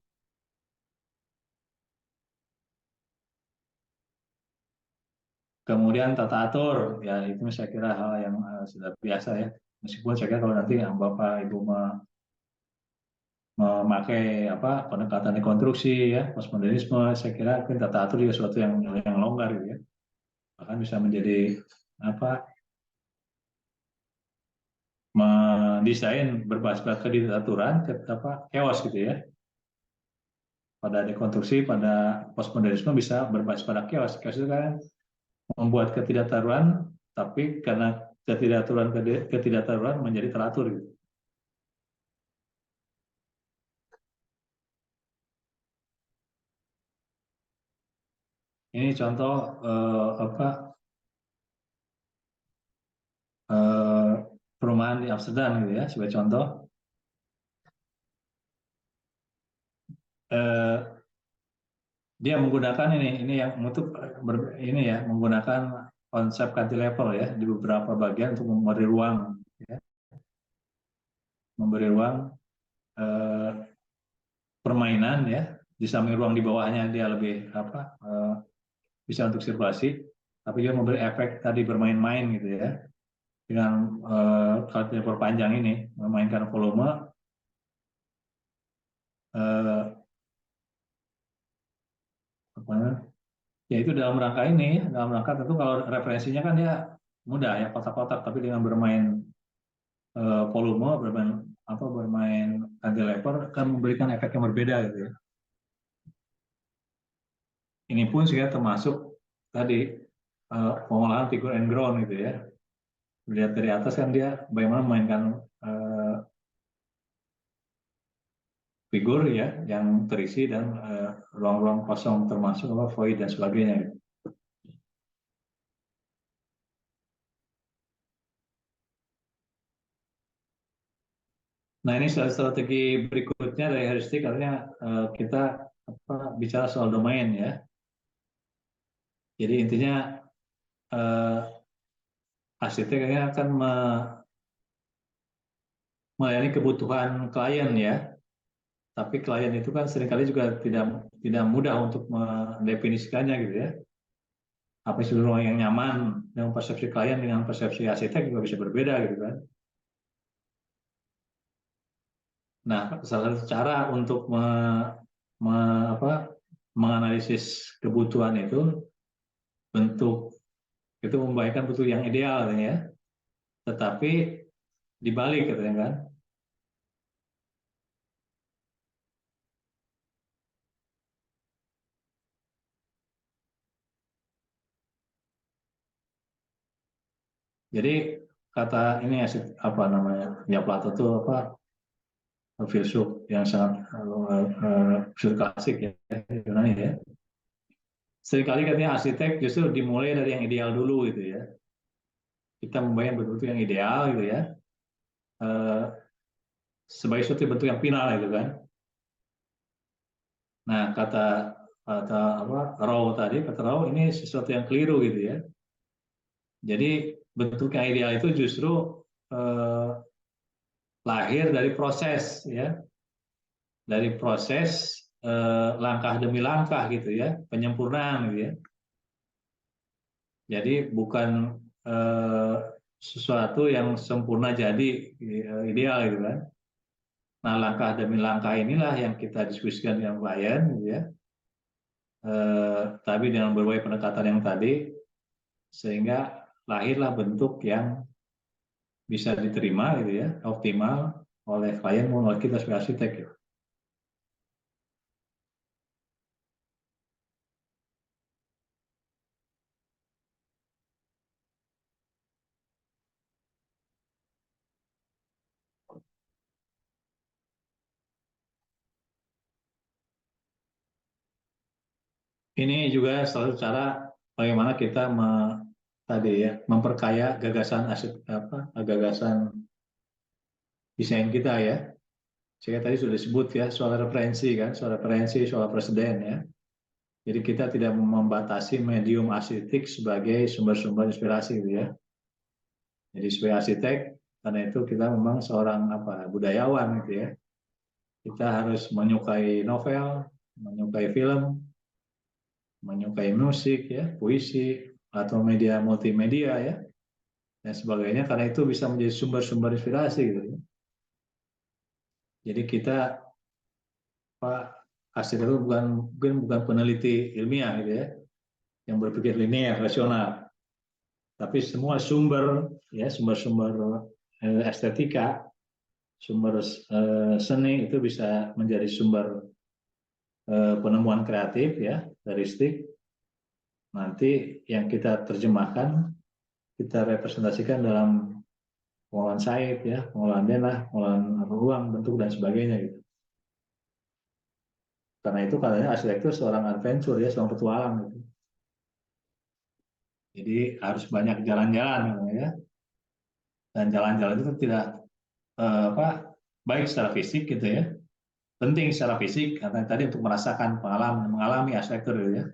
Kemudian tata atur, ya itu saya kira hal yang sudah biasa ya. Meskipun saya kira kalau nanti Bapak Ibu memakai pendekatan dekonstruksi ya, postmodernisme, saya kira tata atur juga sesuatu yang longgar gitu ya. Bahkan bisa menjadi apa mendesain berbasis pada ketidakaturan, chaos gitu ya. Pada dekonstruksi, pada postmodernisme bisa berbasis pada chaos. Chaos itu kan membuat ketidaktaruhan, tapi karena ketidaktaruhan menjadi teratur gitu. Ini contoh perumahan di Amsterdam gitu ya, sebagai contoh. Dia menggunakan ini yang untuk ini ya, menggunakan konsep cantilever ya di beberapa bagian untuk memberi ruang ya, memberi ruang eh, permainan ya, di samping ruang di bawahnya dia lebih bisa untuk sirkulasi, tapi juga memberi efek tadi bermain-main gitu ya, dengan cantilever panjang ini memainkan volume ya, itu dalam rangka ini, dalam rangka tentu kalau referensinya kan dia mudah ya, kotak-kotak, tapi dengan bermain volume, bermain cantilever kan memberikan efek yang berbeda gitu ya. Ini pun saya termasuk tadi pengolahan figure and ground gitu ya. Lihat dari atas kan dia bagaimana memainkan figur ya yang terisi dan ruang-ruang kosong termasuk void dan sebagainya gitu. Nah, ini strategi berikutnya dari heuristik, artinya kita bicara soal domain ya. Jadi intinya arsiteknya akan melayani kebutuhan klien ya. Tapi klien itu kan seringkali juga tidak mudah untuk mendefinisikannya gitu ya. Apa sih ruang yang nyaman dengan persepsi klien dengan persepsi arsitek juga bisa berbeda gitu kan. Nah, salah satu cara untuk me, apa, menganalisis kebutuhan itu bentuk itu membayangkan bentuk yang ideal ya, tetapi dibalik katanya kan. Jadi kata ini apa namanya ya Plato itu apa filsuf yang sangat filsuf klasik ya Yunani ya. Seringkali katanya arsitek justru dimulai dari yang ideal dulu gitu ya. Kita membayang bentuk yang ideal gitu ya, eh, sebagai suatu bentuk yang final gitu kan. Nah kata kata apa kata Raw ini sesuatu yang keliru gitu ya. Jadi bentuk yang ideal itu justru eh, lahir dari proses ya, dari proses langkah demi langkah gitu ya, penyempurnaan gitu ya. Jadi bukan sesuatu yang sempurna jadi ideal gitu kan. Nah langkah demi langkah inilah yang kita diskusikan dengan klien gitu ya. Tapi dengan berbagai pendekatan yang tadi sehingga lahirlah bentuk yang bisa diterima gitu ya, optimal oleh klien maupun oleh kita sebagai arsitek gitu. Ini juga salah satu cara bagaimana kita tadi ya memperkaya gagasan gagasan desain kita ya. Saya tadi sudah disebut ya soal referensi kan, soal referensi, soal presiden ya. Jadi kita tidak membatasi medium arsitek sebagai sumber-sumber inspirasi gitu ya. Jadi sebagai arsitek karena itu kita memang seorang budayawan gitu ya. Kita harus menyukai novel, menyukai film, menyukai musik ya, puisi atau media multimedia ya dan sebagainya karena itu bisa menjadi sumber-sumber inspirasi gitu ya. Jadi kita Pak arsitek itu bukan peneliti ilmiah gitu ya yang berpikir linear rasional tapi semua sumber-sumber estetika sumber seni itu bisa menjadi sumber penemuan kreatif ya heuristik nanti yang kita terjemahkan kita representasikan dalam pengolahan site ya pengolahan denah pengolahan ruang bentuk dan sebagainya gitu karena itu katanya arsitektur seorang adventure ya seorang petualang gitu jadi harus banyak jalan-jalan ya dan jalan-jalan itu tidak baik secara fisik gitu ya penting secara fisik karena tadi untuk merasakan mengalami arsitektur gitu ya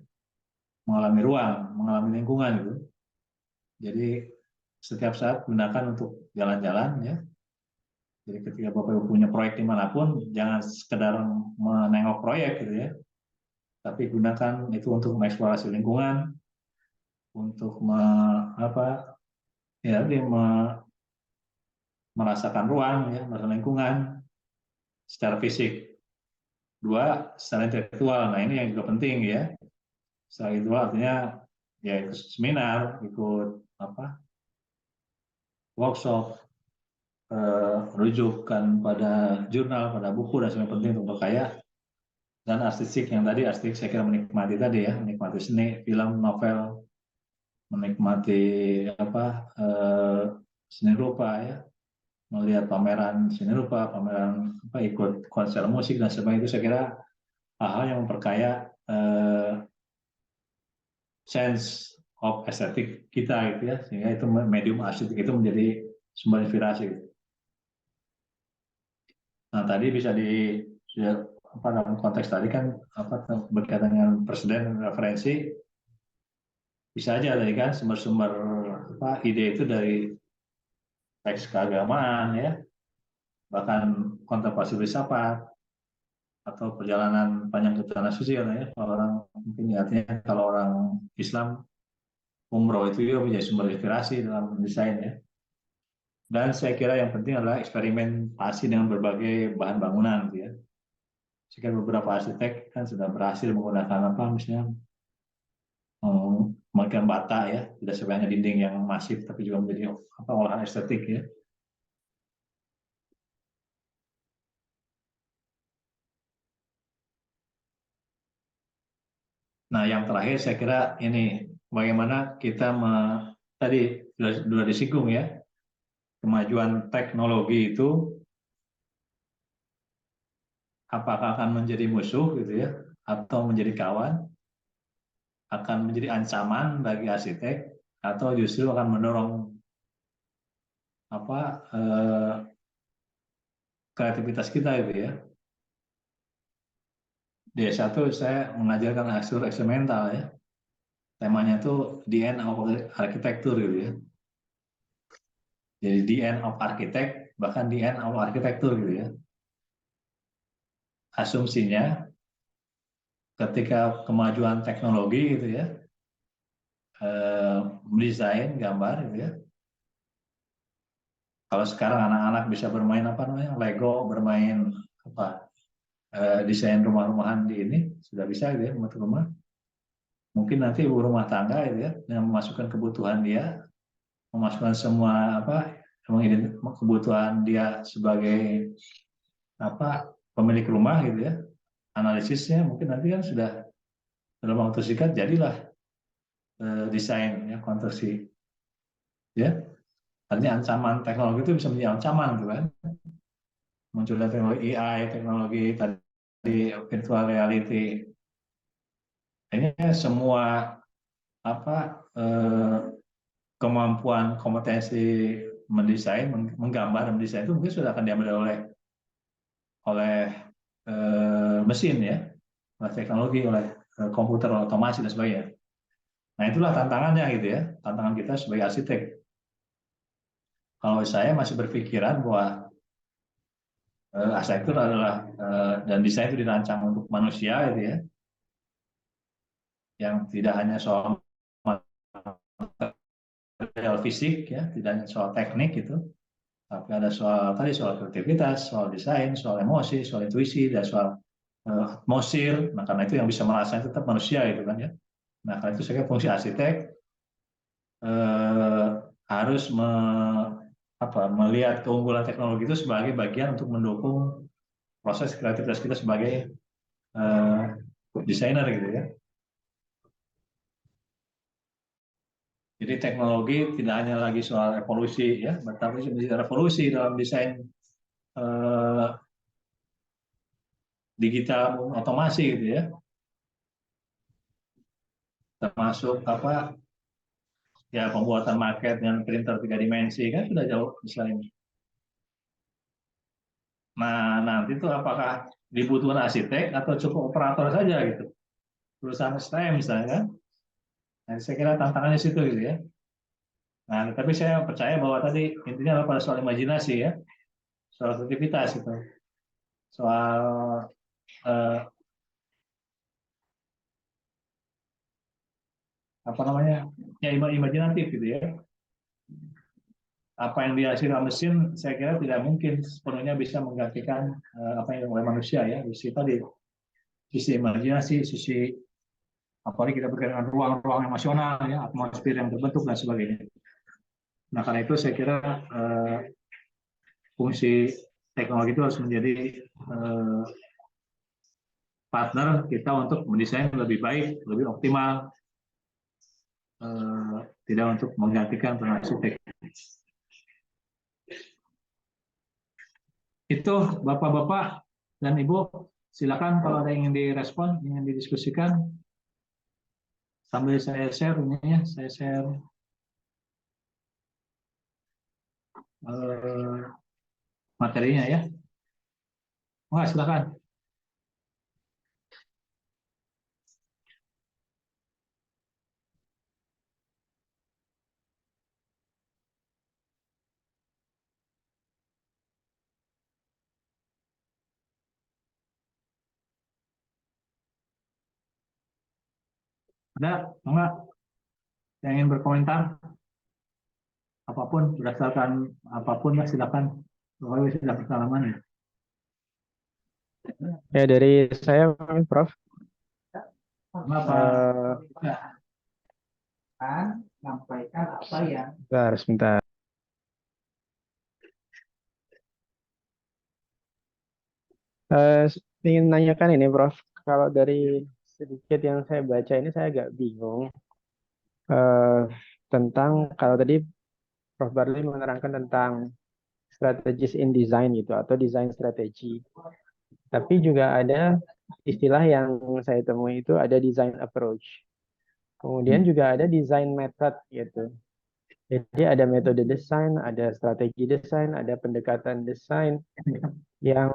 mengalami ruang mengalami lingkungan gitu jadi setiap saat gunakan untuk jalan-jalan ya jadi ketika Bapak punya proyek dimanapun jangan sekedar menengok proyek gitu ya tapi gunakan itu untuk mengeksplorasi lingkungan untuk ya merasakan ruang ya merasakan lingkungan secara fisik dua secara intelektual nah ini yang juga penting ya secara intelektual artinya ya ikut seminar ikut workshop rujukan pada jurnal pada buku dan sebagainya penting untuk berkaya dan artistik yang tadi artistik saya kira menikmati tadi ya menikmati seni film novel menikmati seni rupa ya melihat pameran seni rupa pameran ikut konser musik dan sebagainya itu saya kira hal-hal yang memperkaya sense of estetik kita gitu ya sehingga itu medium arsitek itu menjadi sumber inspirasi gitu. Nah tadi bisa dalam konteks tadi kan berkaitan dengan presiden referensi bisa aja tadi kan sumber-sumber ide itu dari teks keagamaan ya bahkan kontemplasi filsafat atau perjalanan panjang ke tanah suci ya kalau orang mungkin ya, artinya kalau orang Islam umroh itu juga menjadi sumber inspirasi dalam desain ya. Dan saya kira yang penting adalah eksperimentasi dengan berbagai bahan bangunan gitu ya. Jika beberapa arsitek kan sudah berhasil menggunakan misalnya memakai bata ya, tidak sebanyak dinding yang masif tapi juga menjadi olahan estetik ya. Nah, yang terakhir saya kira ini bagaimana kita tadi sudah disinggung ya kemajuan teknologi itu apakah akan menjadi musuh gitu ya, atau menjadi kawan, akan menjadi ancaman bagi arsitek, atau justru akan mendorong apa kreativitas kita gitu ya. Di S1 saya mengajarkan arsitektur eksperimental ya. Temanya itu the end of architecture gitu ya. Jadi the end of architect, bahkan the end of architecture gitu ya. Asumsinya ketika kemajuan teknologi gitu ya, mendesain gambar gitu ya. Kalau sekarang anak-anak bisa bermain apa namanya Lego, bermain apa desain rumah-rumahan di ini sudah bisa gitu ya, rumah. Mungkin nanti ibu rumah tangga gitu ya, dengan memasukkan kebutuhan dia, memasukkan semua apa kebutuhan dia sebagai apa pemilik rumah gitu ya, analisisnya mungkin nanti kan sudah dalam waktu singkat jadilah desain ya konstruksi ya. Artinya ancaman teknologi itu bisa menjadi ancaman gitu kan. Munculnya teknologi AI, teknologi tadi virtual reality. Ini semua apa kemampuan kompetensi mendesain, menggambar dan mendesain itu mungkin sudah akan diambil oleh mesin ya, oleh teknologi, oleh komputer otomasi dan sebagainya. Nah itulah tantangannya gitu ya, tantangan kita sebagai arsitek. Kalau saya masih berpikiran bahwa arsitektur adalah dan desain itu dirancang untuk manusia gitu ya, yang tidak hanya soal material fisik ya, tidak hanya soal teknik gitu, tapi ada soal tadi soal kreativitas, soal desain, soal emosi, soal intuisi, dan soal atmosfer. Nah karena itu yang bisa merasakan tetap manusia gitu kan ya. Nah karena itu saya kira fungsi arsitek harus melihat keunggulan teknologi itu sebagai bagian untuk mendukung proses kreativitas kita sebagai desainer gitu ya. Jadi teknologi tidak hanya lagi soal evolusi ya, tapi revolusi dalam desain digital otomasi gitu ya. Termasuk apa ya pembuatan market dengan printer 3 dimensi kan sudah jauh misalnya. Nah nanti itu apakah dibutuhkan arsitek atau cukup operator saja gitu, perusahaan STM misalnya kan. Nah, saya kira tantangannya situ gitu ya. Nah tapi saya percaya bahwa tadi intinya adalah pada soal imajinasi ya, soal kreativitas itu, soal eh, apa namanya ya imajinatif gitu ya. Apa yang dihasilkan mesin saya kira tidak mungkin sepenuhnya bisa menggantikan apa yang oleh manusia ya. Sisi tadi, sisi imajinasi, sisi apalagi kita berkaitan dengan ruang-ruang emosional ya, atmosfer yang terbentuk dan sebagainya. Nah karena itu saya kira fungsi teknologi itu harus menjadi partner kita untuk mendesain lebih baik, lebih optimal, tidak untuk menggantikan peran arsitek. Itu Bapak-Bapak dan Ibu, silakan kalau ada yang ingin direspon, ingin didiskusikan, sambil saya share ini ya, saya share materinya ya. Wah, silakan. Ada enggak yang ingin berkomentar? Apapun, berdasarkan apapun ya silakan. Kalau sudah pengalaman ya. Ya dari saya, Prof. Kenapa? Eh, Kan sampaikan apa yang sebentar. Eh, ingin nanyakan ini, Prof. Kalau dari sedikit yang saya baca ini saya agak bingung tentang kalau tadi Prof. Barli menerangkan tentang strategis in design gitu atau design strategi. Tapi juga ada istilah yang saya temui itu ada design approach. Kemudian juga ada design method gitu. Jadi ada metode desain, ada strategi desain, ada pendekatan desain yang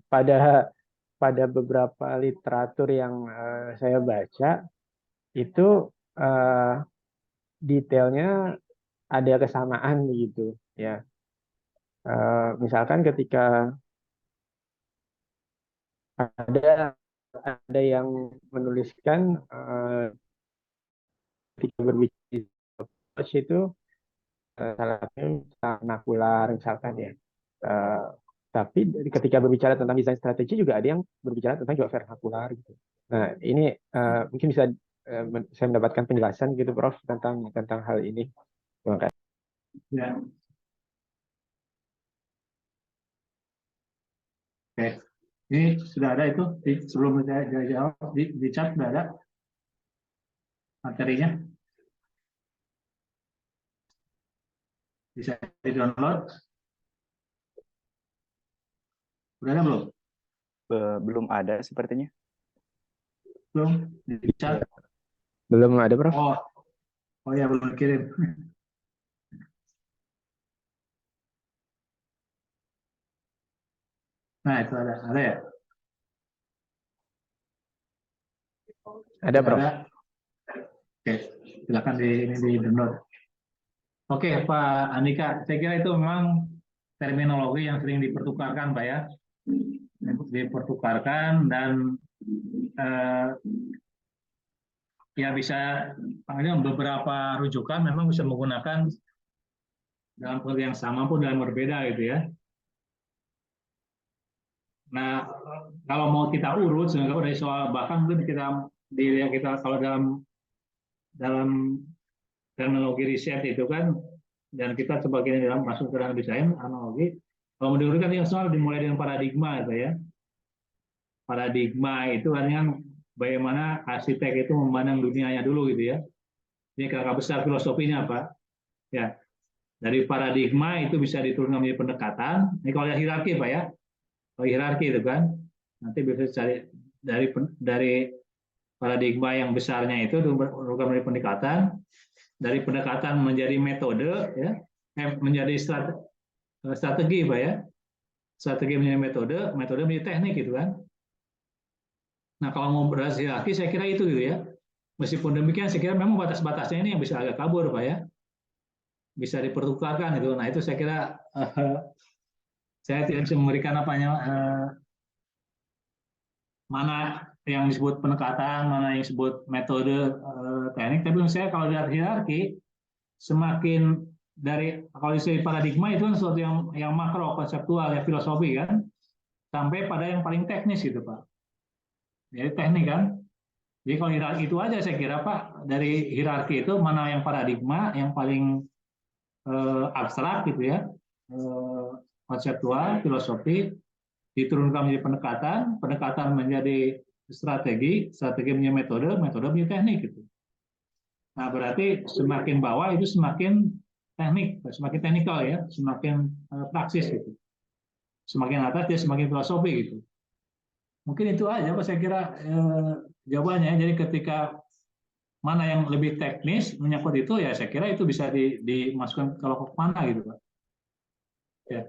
pada beberapa literatur yang saya baca itu detailnya ada kesamaan gitu ya. Misalkan ketika ada yang menuliskan ketika berbicara itu salah satunya vernakular misalkan ya. Eh, tapi ketika berbicara tentang desain strategi juga ada yang berbicara tentang juga vernakular gitu. Nah ini mungkin bisa saya mendapatkan penjelasan gitu Prof tentang hal ini. Terima kasih. Ya, oke. Ini sudah ada itu sebelum saya jawab di chat sudah ada materinya, bisa di download. Udah ada belum? Belum ada sepertinya. Belum di chat. Belum ada Prof. Oh ya, belum kirim. Nah itu ada ya. Ada Prof. Oke, silakan di download. Oke, Pak Andika, saya kira itu memang terminologi yang sering dipertukarkan, Pak ya. Dipertukarkan dan ya bisa, beberapa rujukan memang bisa menggunakan dalam pengertian yang sama pun dalam berbeda gitu ya. Nah, kalau mau kita urut dari soal bahkan mungkin kita kalau dalam teknologi riset itu kan, dan kita sebagian dalam masuk ke dalam desain analogi, kalau mau diurutkan yang soal dimulai dengan paradigma itu ya. Paradigma itu artinya bagaimana arsitek itu memandang dunianya dulu gitu ya. Ini kakak besar filosofinya Pak. Ya, dari paradigma itu bisa diturunkan menjadi pendekatan. Ini kalau hierarki Pak ya. Kalau hierarki itu kan nanti bisa cari dari paradigma yang besarnya itu diturunkan menjadi pendekatan. Dari pendekatan menjadi metode ya, menjadi strategi Pak ya. Strategi menjadi metode menjadi teknik gitu kan. Nah, kalau mau berhasil hierarki saya kira itu gitu ya. Meskipun demikian saya kira memang batas-batasnya ini yang bisa agak kabur Pak ya. Bisa dipertukarkan itu. Nah, itu saya kira saya tidak bisa memberikan mana yang disebut pendekatan, mana yang disebut metode teknik. Tapi menurut saya kalau dari hierarki semakin kalau dari paradigma itu kan sesuatu yang makro konseptual ya filosofi kan, sampai pada yang paling teknis gitu Pak. Jadi teknik kan. Jadi kalau hierarki itu aja saya kira Pak, dari hierarki itu mana yang paradigma yang paling abstrak gitu ya, konseptual, filosofi, diturunkan menjadi pendekatan menjadi strategi menjadi metode menjadi teknik gitu. Nah berarti semakin bawah itu semakin teknik, semakin teknikal ya, semakin praksis gitu. Semakin atas dia semakin filosofi gitu. Mungkin itu aja Pak saya kira jawabannya. Jadi ketika mana yang lebih teknis menyangkut itu ya saya kira itu bisa dimasukkan ke kelompok mana gitu Pak. Ya.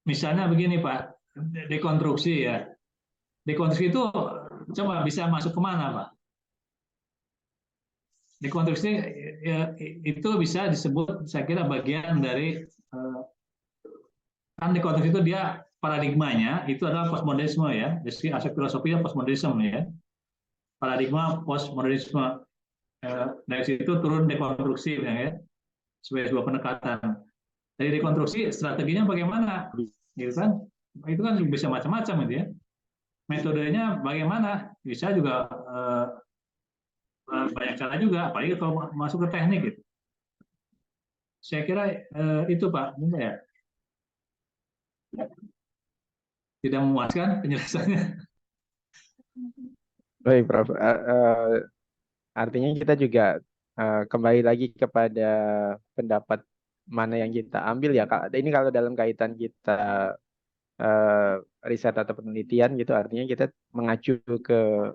Misalnya begini Pak, dekonstruksi ya. Dekonstruksi itu coba bisa masuk ke mana Pak? Dekonstruksi ya, itu bisa disebut saya kira bagian dari kan dekonstruksi itu dia paradigmanya itu adalah postmodernisme ya. Jadi aspek filosofinya postmodernisme ya. Paradigma postmodernisme. Dari situ turun dekonstruksi ya, sebagai sebuah pendekatan. Dari dekonstruksi strateginya bagaimana, gitu kan? Itu kan bisa macam-macam gitu ya. Metodenya bagaimana? Bisa juga banyak cara juga, apalagi kalau masuk ke teknik gitu. Saya kira itu Pak, enggak ya? Tidak memuaskan penjelasannya. Baik Prof. Artinya kita juga kembali lagi kepada pendapat mana yang kita ambil ya. Ini kalau dalam kaitan kita eh, riset atau penelitian gitu, artinya kita mengacu ke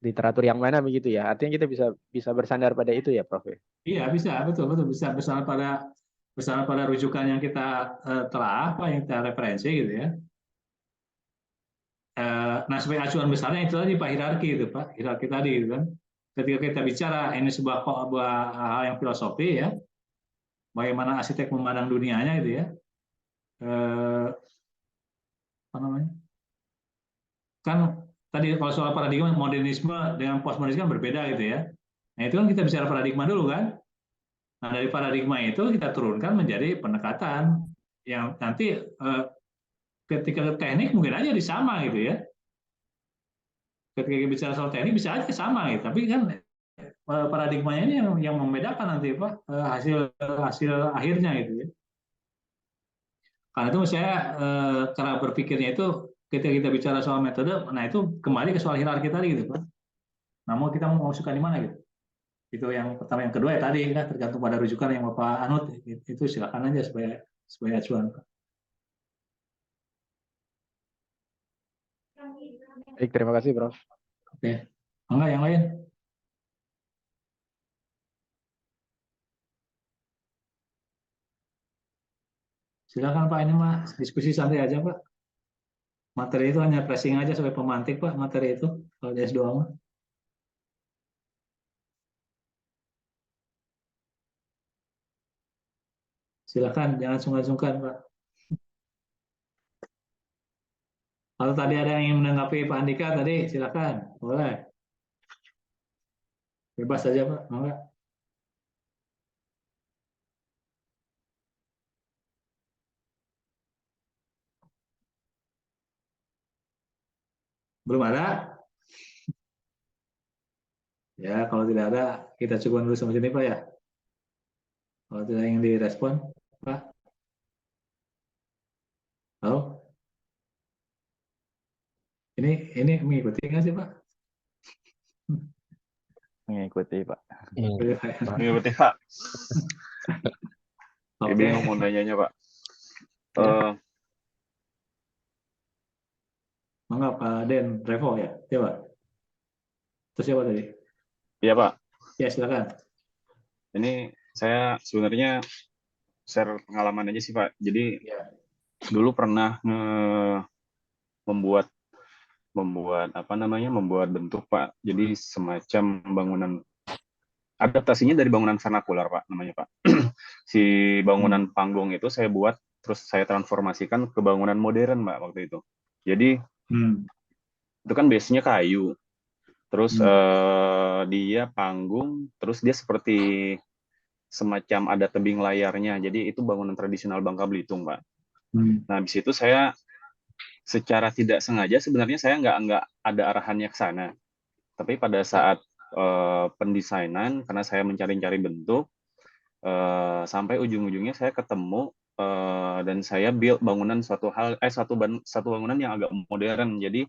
literatur yang mana begitu ya. Artinya kita bisa bisa bersandar pada itu ya, Prof. Iya, bisa, betul, betul, bisa bersama pada rujukan yang kita telah, apa yang kita referensi gitu ya. Nah, sebagai acuan besarnya itu tadi Pak, hierarki itu Pak, hierarki tadi gitu kan. Ketika kita bicara ini sebuah hal yang filosofi ya, bagaimana arsitek memandang dunianya gitu ya. Apa namanya? Kan tadi kalau soal paradigma modernisme dengan postmodernisme kan berbeda gitu ya. Nah, itu kan kita bicara paradigma dulu kan. Nah, dari paradigma itu kita turunkan menjadi pendekatan yang nanti ketika teknik mungkin aja disama gitu ya. Ketika kita bicara soal teknik bisa aja sama gitu, tapi kan paradigmanya ini yang membedakan nanti Pak hasil hasil akhirnya gitu ya. Karena itu saya cara berpikirnya itu ketika kita bicara soal metode, nah itu kembali ke soal hierarki tadi gitu Pak. Nah, mau kita mau suka di mana gitu. Itu yang pertama, yang kedua ya tadi kan tergantung pada rujukan yang Bapak anut, itu silakan aja sebagai acuan Pak. Baik, terima kasih, Prof. Oke. Enggak yang lain? Silakan Pak, ini mah diskusi santai aja Pak. Materi itu hanya pressing aja sebagai pemantik Pak, materi itu kalau di S2 mah. Silakan, jangan sungkan-sungkan Pak. Kalau tadi ada yang ingin menanggapi Pak Andika tadi, silakan, boleh. Bebas saja Pak, mau nggak? Belum ada? Ya, kalau tidak ada, kita coba dulu sama sini Pak ya. Kalau tidak ingin direspon, Pak. Halo? Ini mengikuti nggak sih Pak? Mengikuti, Pak. Mengikuti, Pak. Oke. Bingung mau nanyanya, Pak. Mangga Pak Den Revo ya? Ya Pak. Terus siapa tadi? Iya, Pak. Ya, silakan. Ini saya sebenarnya share pengalaman aja sih, Pak. Jadi Ya. dulu pernah membuat apa namanya? Membuat bentuk, Pak. Jadi semacam bangunan, adaptasinya dari bangunan vernakular, Pak, namanya, Pak. Si bangunan panggung itu saya buat, terus saya transformasikan ke bangunan modern, Pak, waktu itu. Jadi itu kan base-nya kayu. Terus dia panggung, terus dia seperti semacam ada tebing layarnya. Jadi itu bangunan tradisional Bangka Belitung, Pak. Nah, habis itu saya secara tidak sengaja sebenarnya saya nggak ada arahannya ke sana. Tapi pada saat pendesainan, karena saya mencari-cari bentuk, sampai ujung-ujungnya saya ketemu dan saya build bangunan satu bangunan yang agak modern. Jadi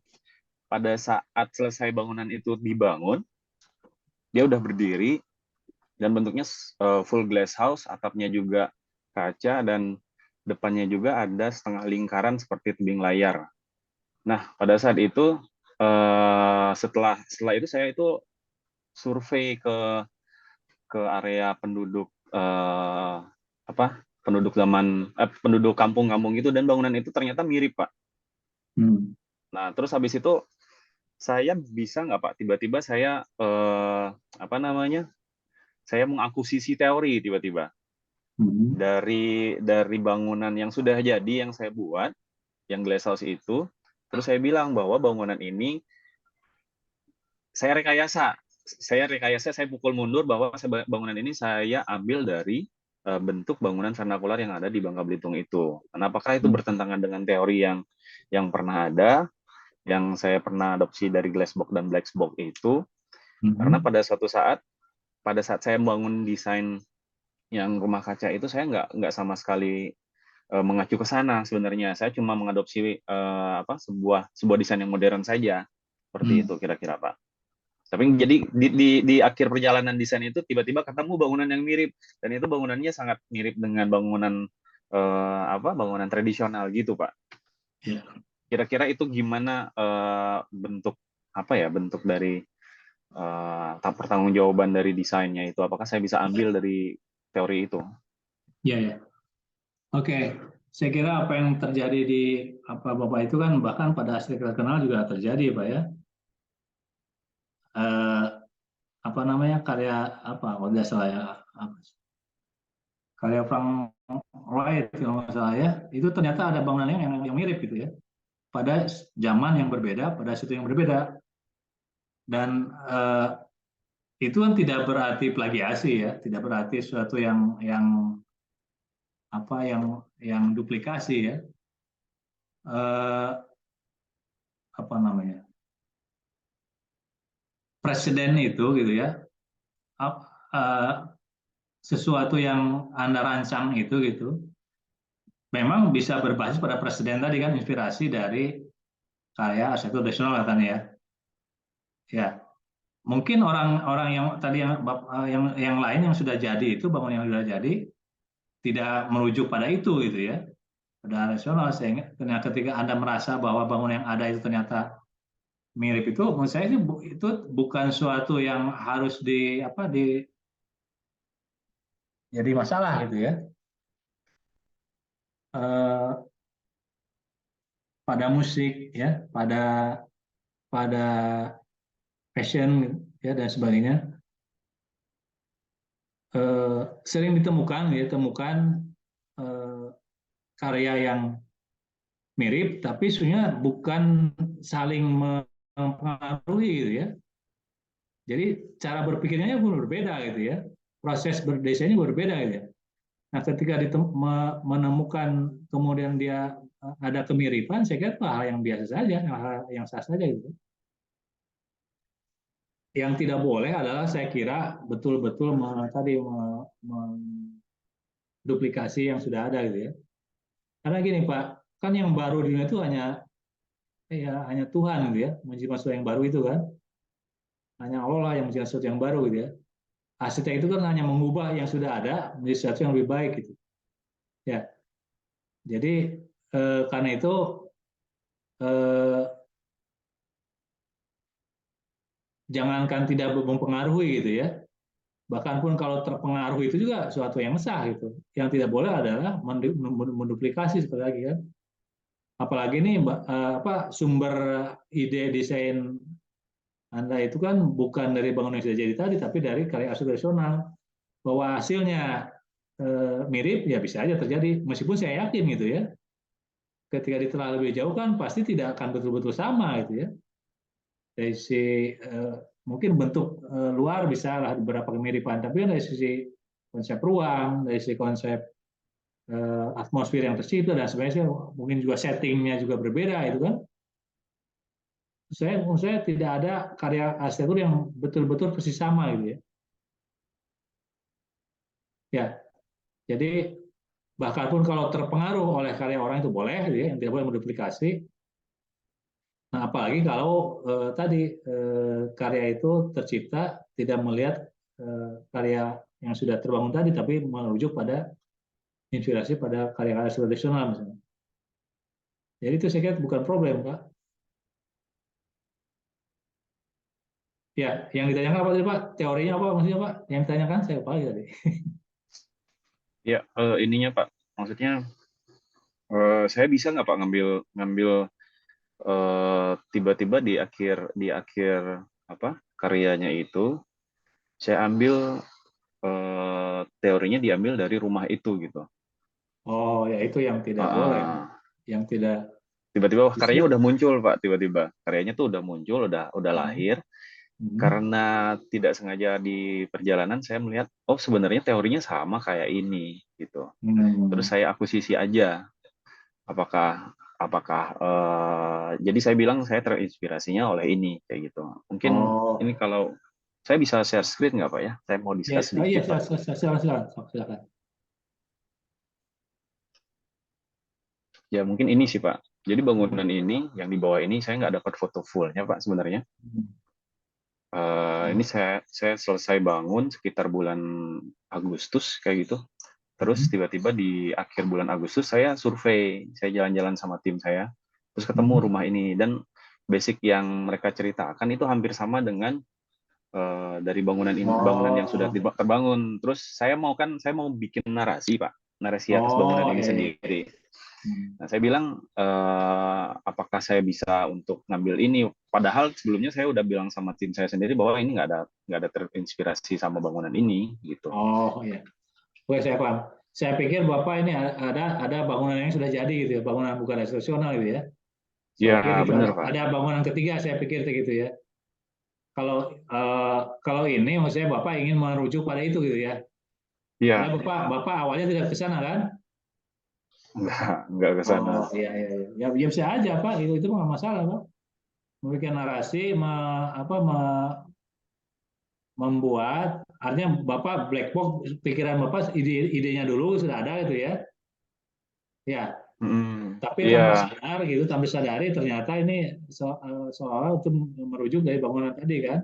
pada saat selesai bangunan itu dibangun, dia udah berdiri dan bentuknya full glass house, atapnya juga kaca dan depannya juga ada setengah lingkaran seperti tebing layar. Nah, pada saat itu setelah itu saya itu survei ke area penduduk penduduk kampung-kampung itu, dan bangunan itu ternyata mirip, Pak. Nah, terus habis itu saya bisa nggak Pak tiba-tiba saya saya mengakuisisi teori tiba-tiba dari bangunan yang sudah jadi yang saya buat, yang glass house itu. Terus saya bilang bahwa bangunan ini saya rekayasa, saya pukul mundur bahwa bangunan ini saya ambil dari bentuk bangunan vernakular yang ada di Bangka Belitung itu. Dan apakah itu bertentangan dengan teori yang pernah ada, yang saya pernah adopsi dari glass box dan black box itu? Karena pada saat saya membangun desain yang rumah kaca itu, saya nggak sama sekali mengacu ke sana sebenarnya. Saya cuma mengadopsi sebuah desain yang modern saja. Seperti itu kira-kira, Pak. Tapi jadi di akhir perjalanan desain itu tiba-tiba ketemu bangunan yang mirip, dan itu bangunannya sangat mirip dengan bangunan bangunan tradisional gitu, Pak. Ya. Kira-kira itu gimana bentuk bentuk dari pertanggungjawaban dari desainnya itu? Apakah saya bisa ambil dari teori itu? Ya, ya. Oke, saya kira apa yang terjadi di Bapak itu kan bahkan pada arsitek terkenal juga terjadi, Pak ya. Eh, karya kalau tidak salah ya, karya Frank Lloyd kalau nggak salah ya, itu ternyata ada bangunan yang mirip gitu ya, pada zaman yang berbeda, pada situ yang berbeda, dan itu kan tidak berarti plagiasi ya, tidak berarti sesuatu yang duplikasi ya. Eh, apa namanya? Presiden itu gitu ya. Eh, sesuatu yang Anda rancang itu gitu, memang bisa berbasis pada presiden tadi kan, inspirasi dari karya arsitektur tradisional katanya ya. Ya, mungkin orang-orang yang tadi yang lain yang sudah jadi itu, bangunan yang sudah jadi tidak merujuk pada itu gitu ya, pada rasional, sehingga ketika Anda merasa bahwa bangunan yang ada itu ternyata mirip, itu menurut saya itu bukan suatu yang harus jadi masalah gitu ya. Eh, pada musik ya, pada pada fashion ya dan sebagainya, sering ditemukan eh, karya yang mirip tapi sebenarnya bukan saling mempengaruhi gitu ya. Jadi cara berpikirnya pun berbeda gitu ya. Proses berdesainnya berbeda gitu ya. Nah, ketika menemukan kemudian dia ada kemiripan, saya kira itu hal yang biasa saja, hal yang sah saja gitu. Yang tidak boleh adalah saya kira betul-betul menduplikasi yang sudah ada gitu ya. Karena gini Pak, kan yang baru di dunia itu hanya Tuhan gitu ya, menciptakan sesuatu yang baru itu kan. Hanya Allah lah yang menciptakan sesuatu yang baru gitu ya. Arsitek itu kan hanya mengubah yang sudah ada menjadi sesuatu yang lebih baik gitu. Ya. Jadi karena itu eh, jangankan tidak mempengaruhi gitu ya. Bahkan pun kalau terpengaruh itu juga suatu yang sah gitu. Yang tidak boleh adalah menduplikasi seperti lagi kan. Apalagi ini sumber ide desain Anda itu kan bukan dari bangunan yang sudah jadi tadi, tapi dari karya arsitek tradisional. Bahwa hasilnya mirip ya bisa aja terjadi. Meskipun saya yakin gitu ya, ketika ditelah lebih jauh kan pasti tidak akan betul-betul sama gitu ya. Dari sisi mungkin bentuk luar bisa lah beberapa kemiripan, tapi dari sisi konsep ruang, dari sisi konsep atmosfer yang tercipta dan sebagainya, mungkin juga settingnya juga berbeda itu kan. Menurut saya tidak ada karya arsitektur yang betul-betul persis sama gitu ya. Ya, jadi bahkan pun kalau terpengaruh oleh karya orang itu boleh gitu ya, yang tidak boleh menduplikasi. Nah, apalagi kalau karya itu tercipta tidak melihat karya yang sudah terbangun tadi, tapi merujuk pada inspirasi pada karya-karya tradisional misalnya. Jadi itu saya kira bukan problem, Pak. Ya, yang ditanyakan apa tadi, Pak? Teorinya apa maksudnya, Pak? Yang ditanyakan saya lupa lagi tadi. Ya, ininya Pak, maksudnya saya bisa nggak Pak ngambil ngambil tiba-tiba di akhir karyanya itu saya ambil teorinya diambil dari rumah itu gitu. Oh, ya itu yang tidak boleh. Yang tidak Tiba-tiba justru. karyanya udah muncul Pak, tiba-tiba karyanya tuh udah muncul, udah lahir. Karena tidak sengaja di perjalanan saya melihat, oh sebenarnya teorinya sama kayak ini gitu. Terus saya akuisisi aja. Apakah apakah jadi saya bilang saya terinspirasinya oleh ini kayak gitu. Mungkin ini kalau saya bisa share screen nggak Pak ya? Saya mau discuss sedikit Pak. Silakan. Ya mungkin ini sih Pak. Jadi bangunan ini yang di bawah ini saya nggak dapat foto fullnya Pak sebenarnya. Ini saya selesai bangun sekitar bulan Agustus kayak gitu. Terus tiba-tiba di akhir bulan Agustus saya survei, saya jalan-jalan sama tim saya, terus ketemu rumah ini dan basic yang mereka ceritakan itu hampir sama dengan dari bangunan ini, bangunan yang sudah terbangun. Terus saya mau bikin narasi Pak, narasi atas bangunan ini sendiri. Nah, saya bilang apakah saya bisa untuk ngambil ini? Padahal sebelumnya saya udah bilang sama tim saya sendiri bahwa ini nggak ada terinspirasi sama bangunan ini gitu. Oh iya, oke saya paham. Saya pikir Bapak ini ada bangunan yang sudah jadi gitu ya, bangunan bukan institusional gitu ya. Iya benar Pak. Ada bangunan ketiga saya pikir gitu ya. Kalau ini maksudnya Bapak ingin merujuk pada itu gitu ya. Iya. Karena Bapak awalnya tidak ke sana kan? Enggak ke sana. Oh iya. Ya bisa aja Pak, itu nggak masalah Pak. Membuat narasi, membuat, artinya Bapak black box, pikiran Bapak idenya dulu sudah ada gitu ya. Ya. Tapi tanpa sadari ternyata ini soal itu merujuk dari bangunan tadi kan.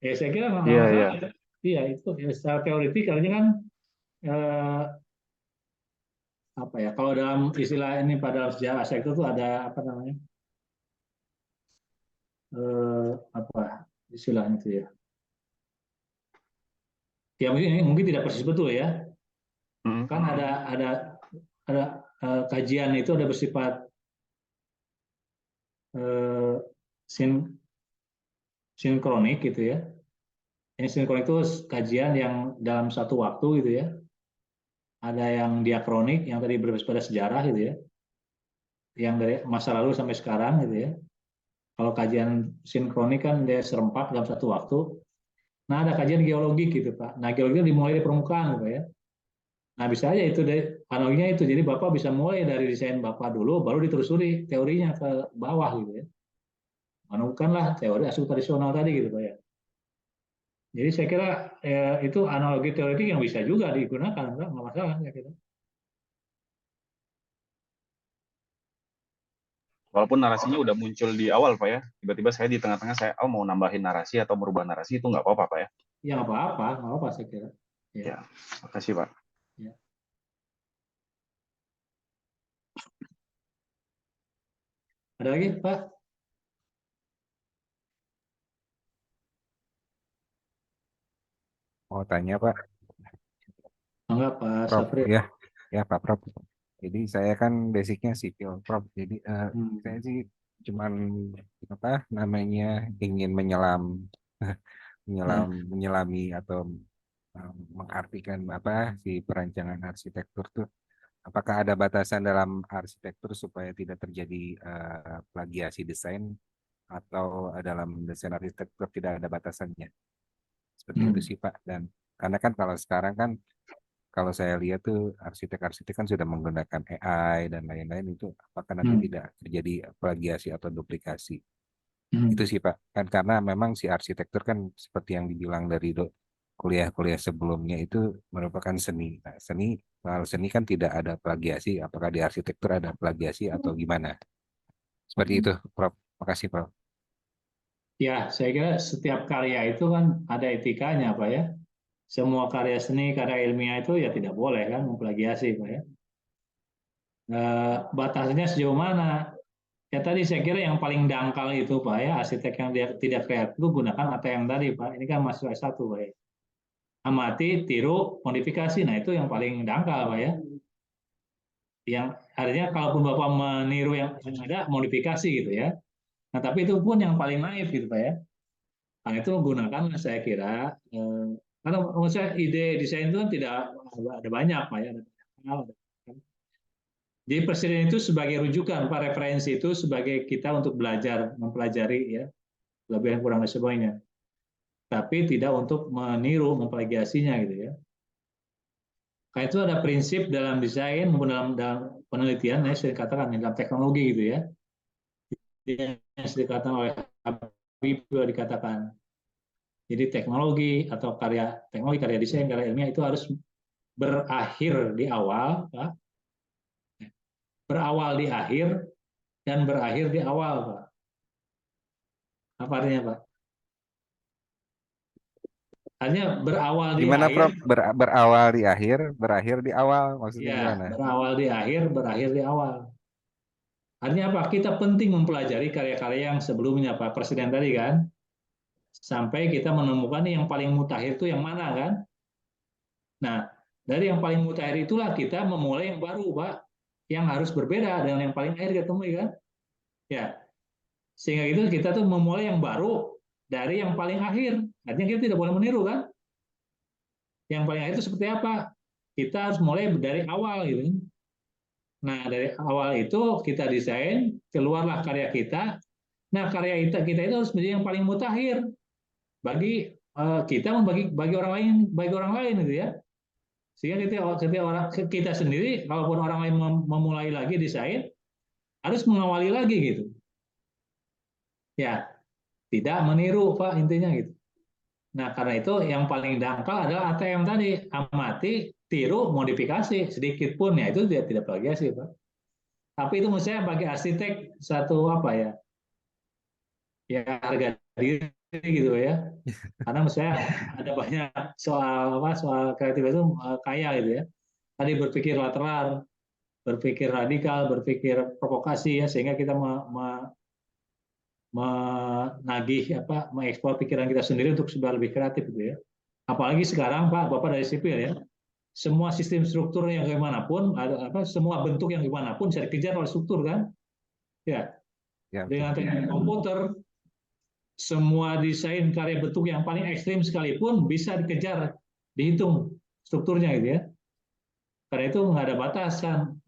Ya saya kira nggak masalah. Iya itu ya, secara teoritik artinya kan apa ya, kalau dalam istilah ini pada sejarah arsitektur itu ada apa namanya, apa istilahnya itu ya, ya mungkin tidak persis betul ya, kan ada kajian itu ada bersifat sinkronik gitu ya. Ini sinkronik itu kajian yang dalam satu waktu gitu ya. Ada yang diakronik yang tadi berbasis pada sejarah gitu ya, yang dari masa lalu sampai sekarang gitu ya. Kalau kajian sinkronik kan dia serempak dalam satu waktu. Nah ada kajian geologik gitu Pak. Nah geologi dimulai dari permukaan gitu ya. Nah bisa aja itu dari analoginya itu. Jadi Bapak bisa mulai dari desain Bapak dulu, baru ditelusuri teorinya ke bawah gitu ya. Menemukanlah teori asuh tradisional tadi gitu Pak ya. Jadi saya kira itu analogi teoretik yang bisa juga digunakan, nggak masalah ya kita. Walaupun narasinya udah muncul di awal Pak ya, tiba-tiba saya di tengah-tengah saya mau nambahin narasi atau merubah narasi itu nggak apa-apa Pak ya? Ya nggak apa-apa saya kira. Ya, makasih Pak. Ya. Ada lagi Pak? Mau tanya Pak, Enggak Pak Prof, Safri. ya Pak Prof. Jadi saya kan basicnya sipil Prof. Jadi saya sih cuman apa namanya ingin menyelami atau mengartikan apa si perancangan arsitektur tuh. Apakah ada batasan dalam arsitektur supaya tidak terjadi plagiasi desain atau dalam desain arsitektur tidak ada batasannya? Seperti itu sih Pak. Dan karena kan kalau sekarang kan kalau saya lihat tuh arsitek-arsitek kan sudah menggunakan AI dan lain-lain, itu apakah nanti tidak terjadi plagiasi atau duplikasi? Itu sih Pak. Kan karena memang si arsitektur kan seperti yang dibilang dari kuliah-kuliah sebelumnya itu merupakan seni. Nah, kalau seni kan tidak ada plagiasi, apakah di arsitektur ada plagiasi atau gimana? Seperti itu, Prof. Makasih, Prof. Ya, saya kira setiap karya itu kan ada etikanya, Pak ya. Semua karya seni, karya ilmiah itu ya tidak boleh kan memplagiasi, Pak ya. Batasnya sejauh mana? Ya tadi saya kira yang paling dangkal itu, Pak ya, arsitek yang dia tidak kreatif itu gunakan kata yang tadi, Pak. Ini kan mahasiswa S1, Pak ya. Amati, tiru, modifikasi. Nah, itu yang paling dangkal, Pak ya. Yang artinya kalaupun Bapak meniru yang ada, modifikasi gitu ya. Nah, tapi itu pun yang paling naif gitu, Pak ya. Nah, itu gunakan saya kira karena menurut saya ide desain itu kan tidak ada banyak Pak ya. Jadi presiden itu sebagai rujukan, Pak, referensi itu sebagai kita untuk belajar, mempelajari ya, lebih kurang dan sebagainya. Tapi tidak untuk meniru, memplagiasinya gitu ya. Karena itu ada prinsip dalam desain maupun dalam penelitian, ya, saya katakan dalam teknologi gitu ya. Yang dikatakan oleh Habib juga dikatakan. Jadi teknologi atau karya desain, karya ilmiah itu harus berakhir di awal, Pak. Berawal di akhir dan berakhir di awal, Pak. Apa artinya, Pak? Hanya berawal di Gimana Prof? akhir, Berawal di akhir, berakhir di awal, maksudnya ya, gimana? berawal di akhir, berakhir di awal. Artinya apa? Kita penting mempelajari karya-karya yang sebelumnya, Pak Presiden tadi kan, sampai kita menemukan yang paling mutakhir itu yang mana kan. Nah, dari yang paling mutakhir itulah kita memulai yang baru, Pak, yang harus berbeda dengan yang paling akhir ketemu kan. Ya, sehingga itu kita tuh memulai yang baru dari yang paling akhir. Artinya kita tidak boleh meniru kan. Yang paling akhir itu seperti apa? Kita harus mulai dari awal gitu. Nah, dari awal itu kita desain, keluarlah karya kita. Nah, karya kita itu harus menjadi yang paling mutakhir bagi kita bagi orang lain gitu ya. Sehingga kita sendiri, kalaupun orang lain memulai lagi desain, harus mengawali lagi gitu. Ya, tidak meniru Pak intinya gitu. Nah, karena itu yang paling dangkal adalah ATM tadi, amati, tiru, modifikasi sedikit pun ya itu tidak plagiasi Pak. Tapi itu menurut saya bagi arsitek satu apa ya? Ya harga diri gitu ya. Karena menurut saya ada banyak soal kreatif itu kaya gitu ya. Tadi berpikir lateral, berpikir radikal, berpikir provokasi ya sehingga kita menagih mengekspor pikiran kita sendiri untuk supaya lebih kreatif gitu ya. Apalagi sekarang Pak, Bapak dari sipil ya. Semua sistem struktur yang bagaimanapun, semua bentuk yang bagaimanapun bisa dikejar oleh struktur kan? Ya. Ya, Dengan teknik komputer, semua desain karya bentuk yang paling ekstrim sekalipun bisa dikejar, dihitung strukturnya gitu ya. Karena itu nggak ada batasan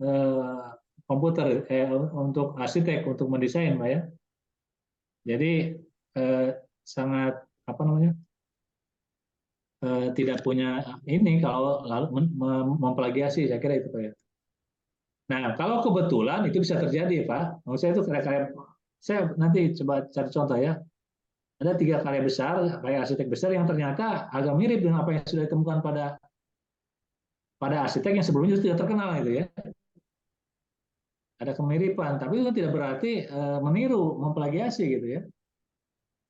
komputer untuk arsitek untuk mendesain, Pak ya. Jadi sangat tidak punya ini kalau lalu memplagiasi, saya kira itu Pak ya. Nah kalau kebetulan itu bisa terjadi Pak, maksud saya itu karya-karya, saya nanti coba cari contoh ya. Ada 3 karya besar, karya arsitek besar yang ternyata agak mirip dengan apa yang sudah ditemukan pada arsitek yang sebelumnya sudah terkenal itu ya. Ada kemiripan, tapi itu tidak berarti meniru, memplagiasi gitu ya.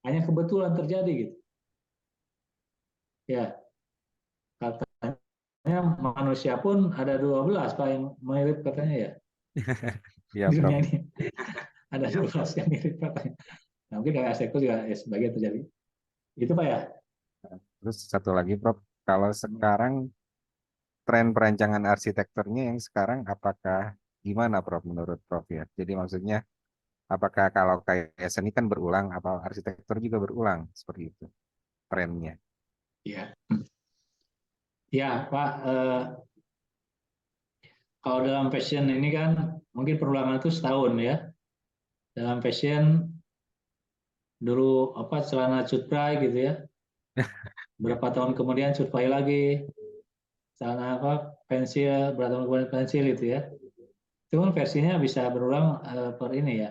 Hanya kebetulan terjadi gitu. Ya, katanya manusia pun ada 12 Pak yang mirip katanya ya. ya Di Prof. dunia ini ada 12 yang mirip katanya. Nah, mungkin dari arsitektur juga sebagian terjadi. Itu Pak ya. Terus satu lagi Prof, kalau sekarang tren perancangan arsitekturnya yang sekarang apakah gimana Prof menurut Prof ya? Jadi maksudnya apakah kalau kayak seni kan berulang, apa arsitektur juga berulang seperti itu trennya? Ya, ya Pak. Kalau dalam fashion ini kan mungkin perulangan itu setahun ya. Dalam fashion dulu celana cutpray gitu ya. Ya, Berapa tahun kemudian cutpray lagi. Celana pensil, berapa tahun kemudian pensil itu ya. Itu kan versinya bisa berulang per ini ya.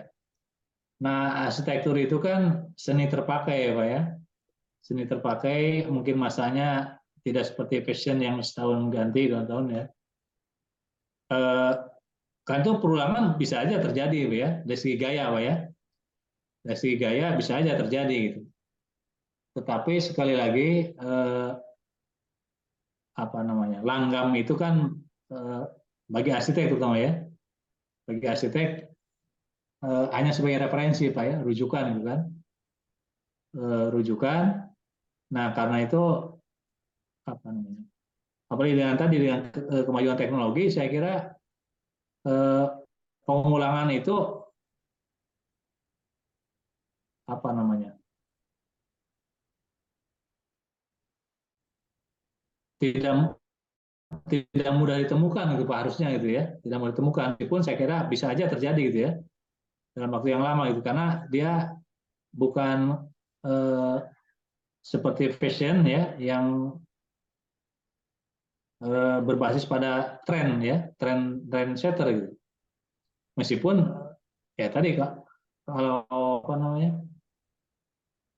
Nah, arsitektur itu kan seni terpakai ya Pak ya. Seni terpakai mungkin masanya tidak seperti fashion yang setahun ganti 2 tahun ya. Kan itu perulangan bisa aja terjadi ya, dari segi gaya Pak ya. Dari segi gaya bisa aja terjadi gitu. Tetapi sekali lagi langgam itu kan bagi arsitek terutama ya, bagi arsitek hanya sebagai referensi Pak ya, rujukan gitu kan, rujukan. Nah karena itu apalagi dengan kemajuan teknologi, saya kira pengulangan itu tidak mudah ditemukan gitu Pak, harusnya gitu ya, tidak mudah ditemukan. Meskipun saya kira bisa aja terjadi gitu ya dalam waktu yang lama gitu, karena dia bukan seperti fashion ya yang berbasis pada tren ya, tren setter gitu. Meskipun ya tadi Kak,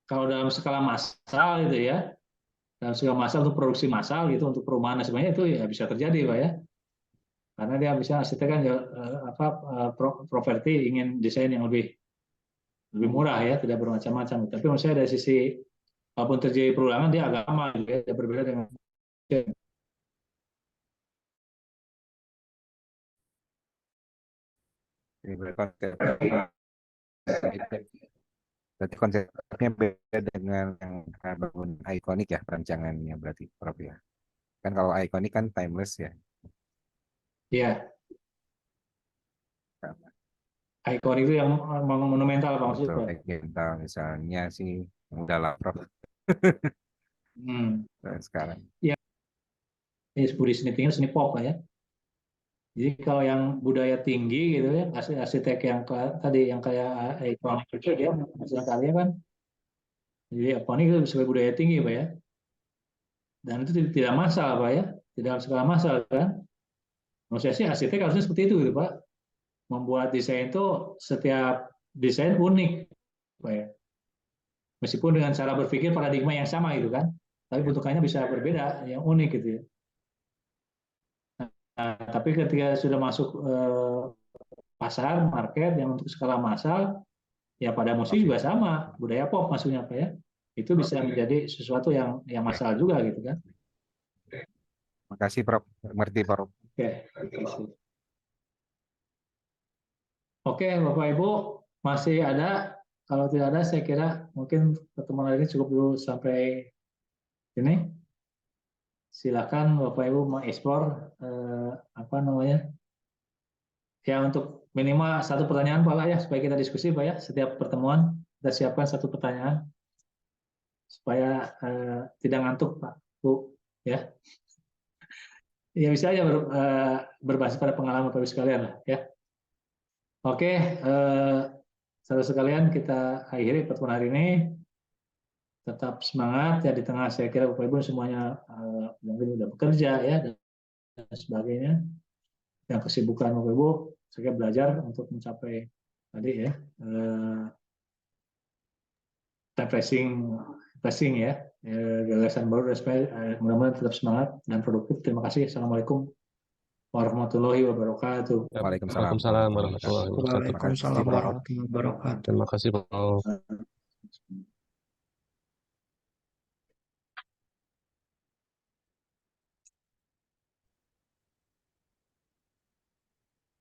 kalau dalam skala massal gitu ya, dalam skala massal untuk produksi massal gitu, untuk perumahan sebenarnya itu ya bisa terjadi Pak ya. Karena dia bisa arsitek kan properti ingin desain yang lebih murah ya, tidak bermacam-macam. Tapi menurut saya dari sisi Walaupun terjadi perulangan dia agak lama gitu ya, dia berbeda dengan Jadi berarti konsepnya beda dengan yang bangun ikonik ya perancangannya berarti Prof ya. Kan kalau ikonik kan timeless ya. ya ikon itu yang monumental Pak maksudnya Untuk Pak. digital misalnya sih udah lah Prof. Sekarang. Ini budi seni tinggi, seni pop Pak ya. Jadi kalau yang budaya tinggi gitu ya, arsitek yang tadi yang kayak ikonik itu dia hasil karya kan. Jadi ikonik itu sebagai budaya tinggi Pak ya. Dan itu tidak masalah Pak ya, tidak skala massal kan. Menurut saya sih arsitek harusnya seperti itu gitu Pak. Membuat desain itu setiap desain unik Pak ya. Meskipun dengan cara berpikir paradigma yang sama gitu kan, tapi bentukannya bisa berbeda, yang unik gitu ya. Nah, tapi ketika sudah masuk pasar, market yang untuk skala massal, ya pada musik juga sama, budaya pop maksudnya apa ya, itu bisa menjadi sesuatu yang massal juga gitu kan. Makasih Prof. Ngerti Prof. Oke, oke Bapak Ibu masih ada? Kalau tidak ada, saya kira mungkin pertemuan hari ini cukup dulu sampai ini. Silakan Bapak Ibu mengeksplor apa namanya ya untuk minimal satu pertanyaan Pak lah ya supaya kita diskusi Pak ya setiap pertemuan kita siapkan satu pertanyaan supaya tidak ngantuk Pak Bu ya. Ya bisa aja berbasis pada pengalaman Bapak Ibu sekalian lah ya. Oke, saudara sekalian kita akhiri pertemuan hari ini. Tetap semangat ya di tengah saya kira Bapak Ibu semuanya mungkin sudah bekerja ya dan sebagainya. Yang kesibukan Bapak Ibu saya belajar untuk mencapai tadi ya refreshing ya gagasan baru dan supaya mudah-mudahan tetap semangat dan produktif. Terima kasih. Assalamualaikum warahmatullahi wabarakatuh. Waalaikumsalam. Waalaikumsalam warahmatullahi wabarakatuh. Waalaikumsalam warahmatullahi wabarakatuh. Terima kasih Pak.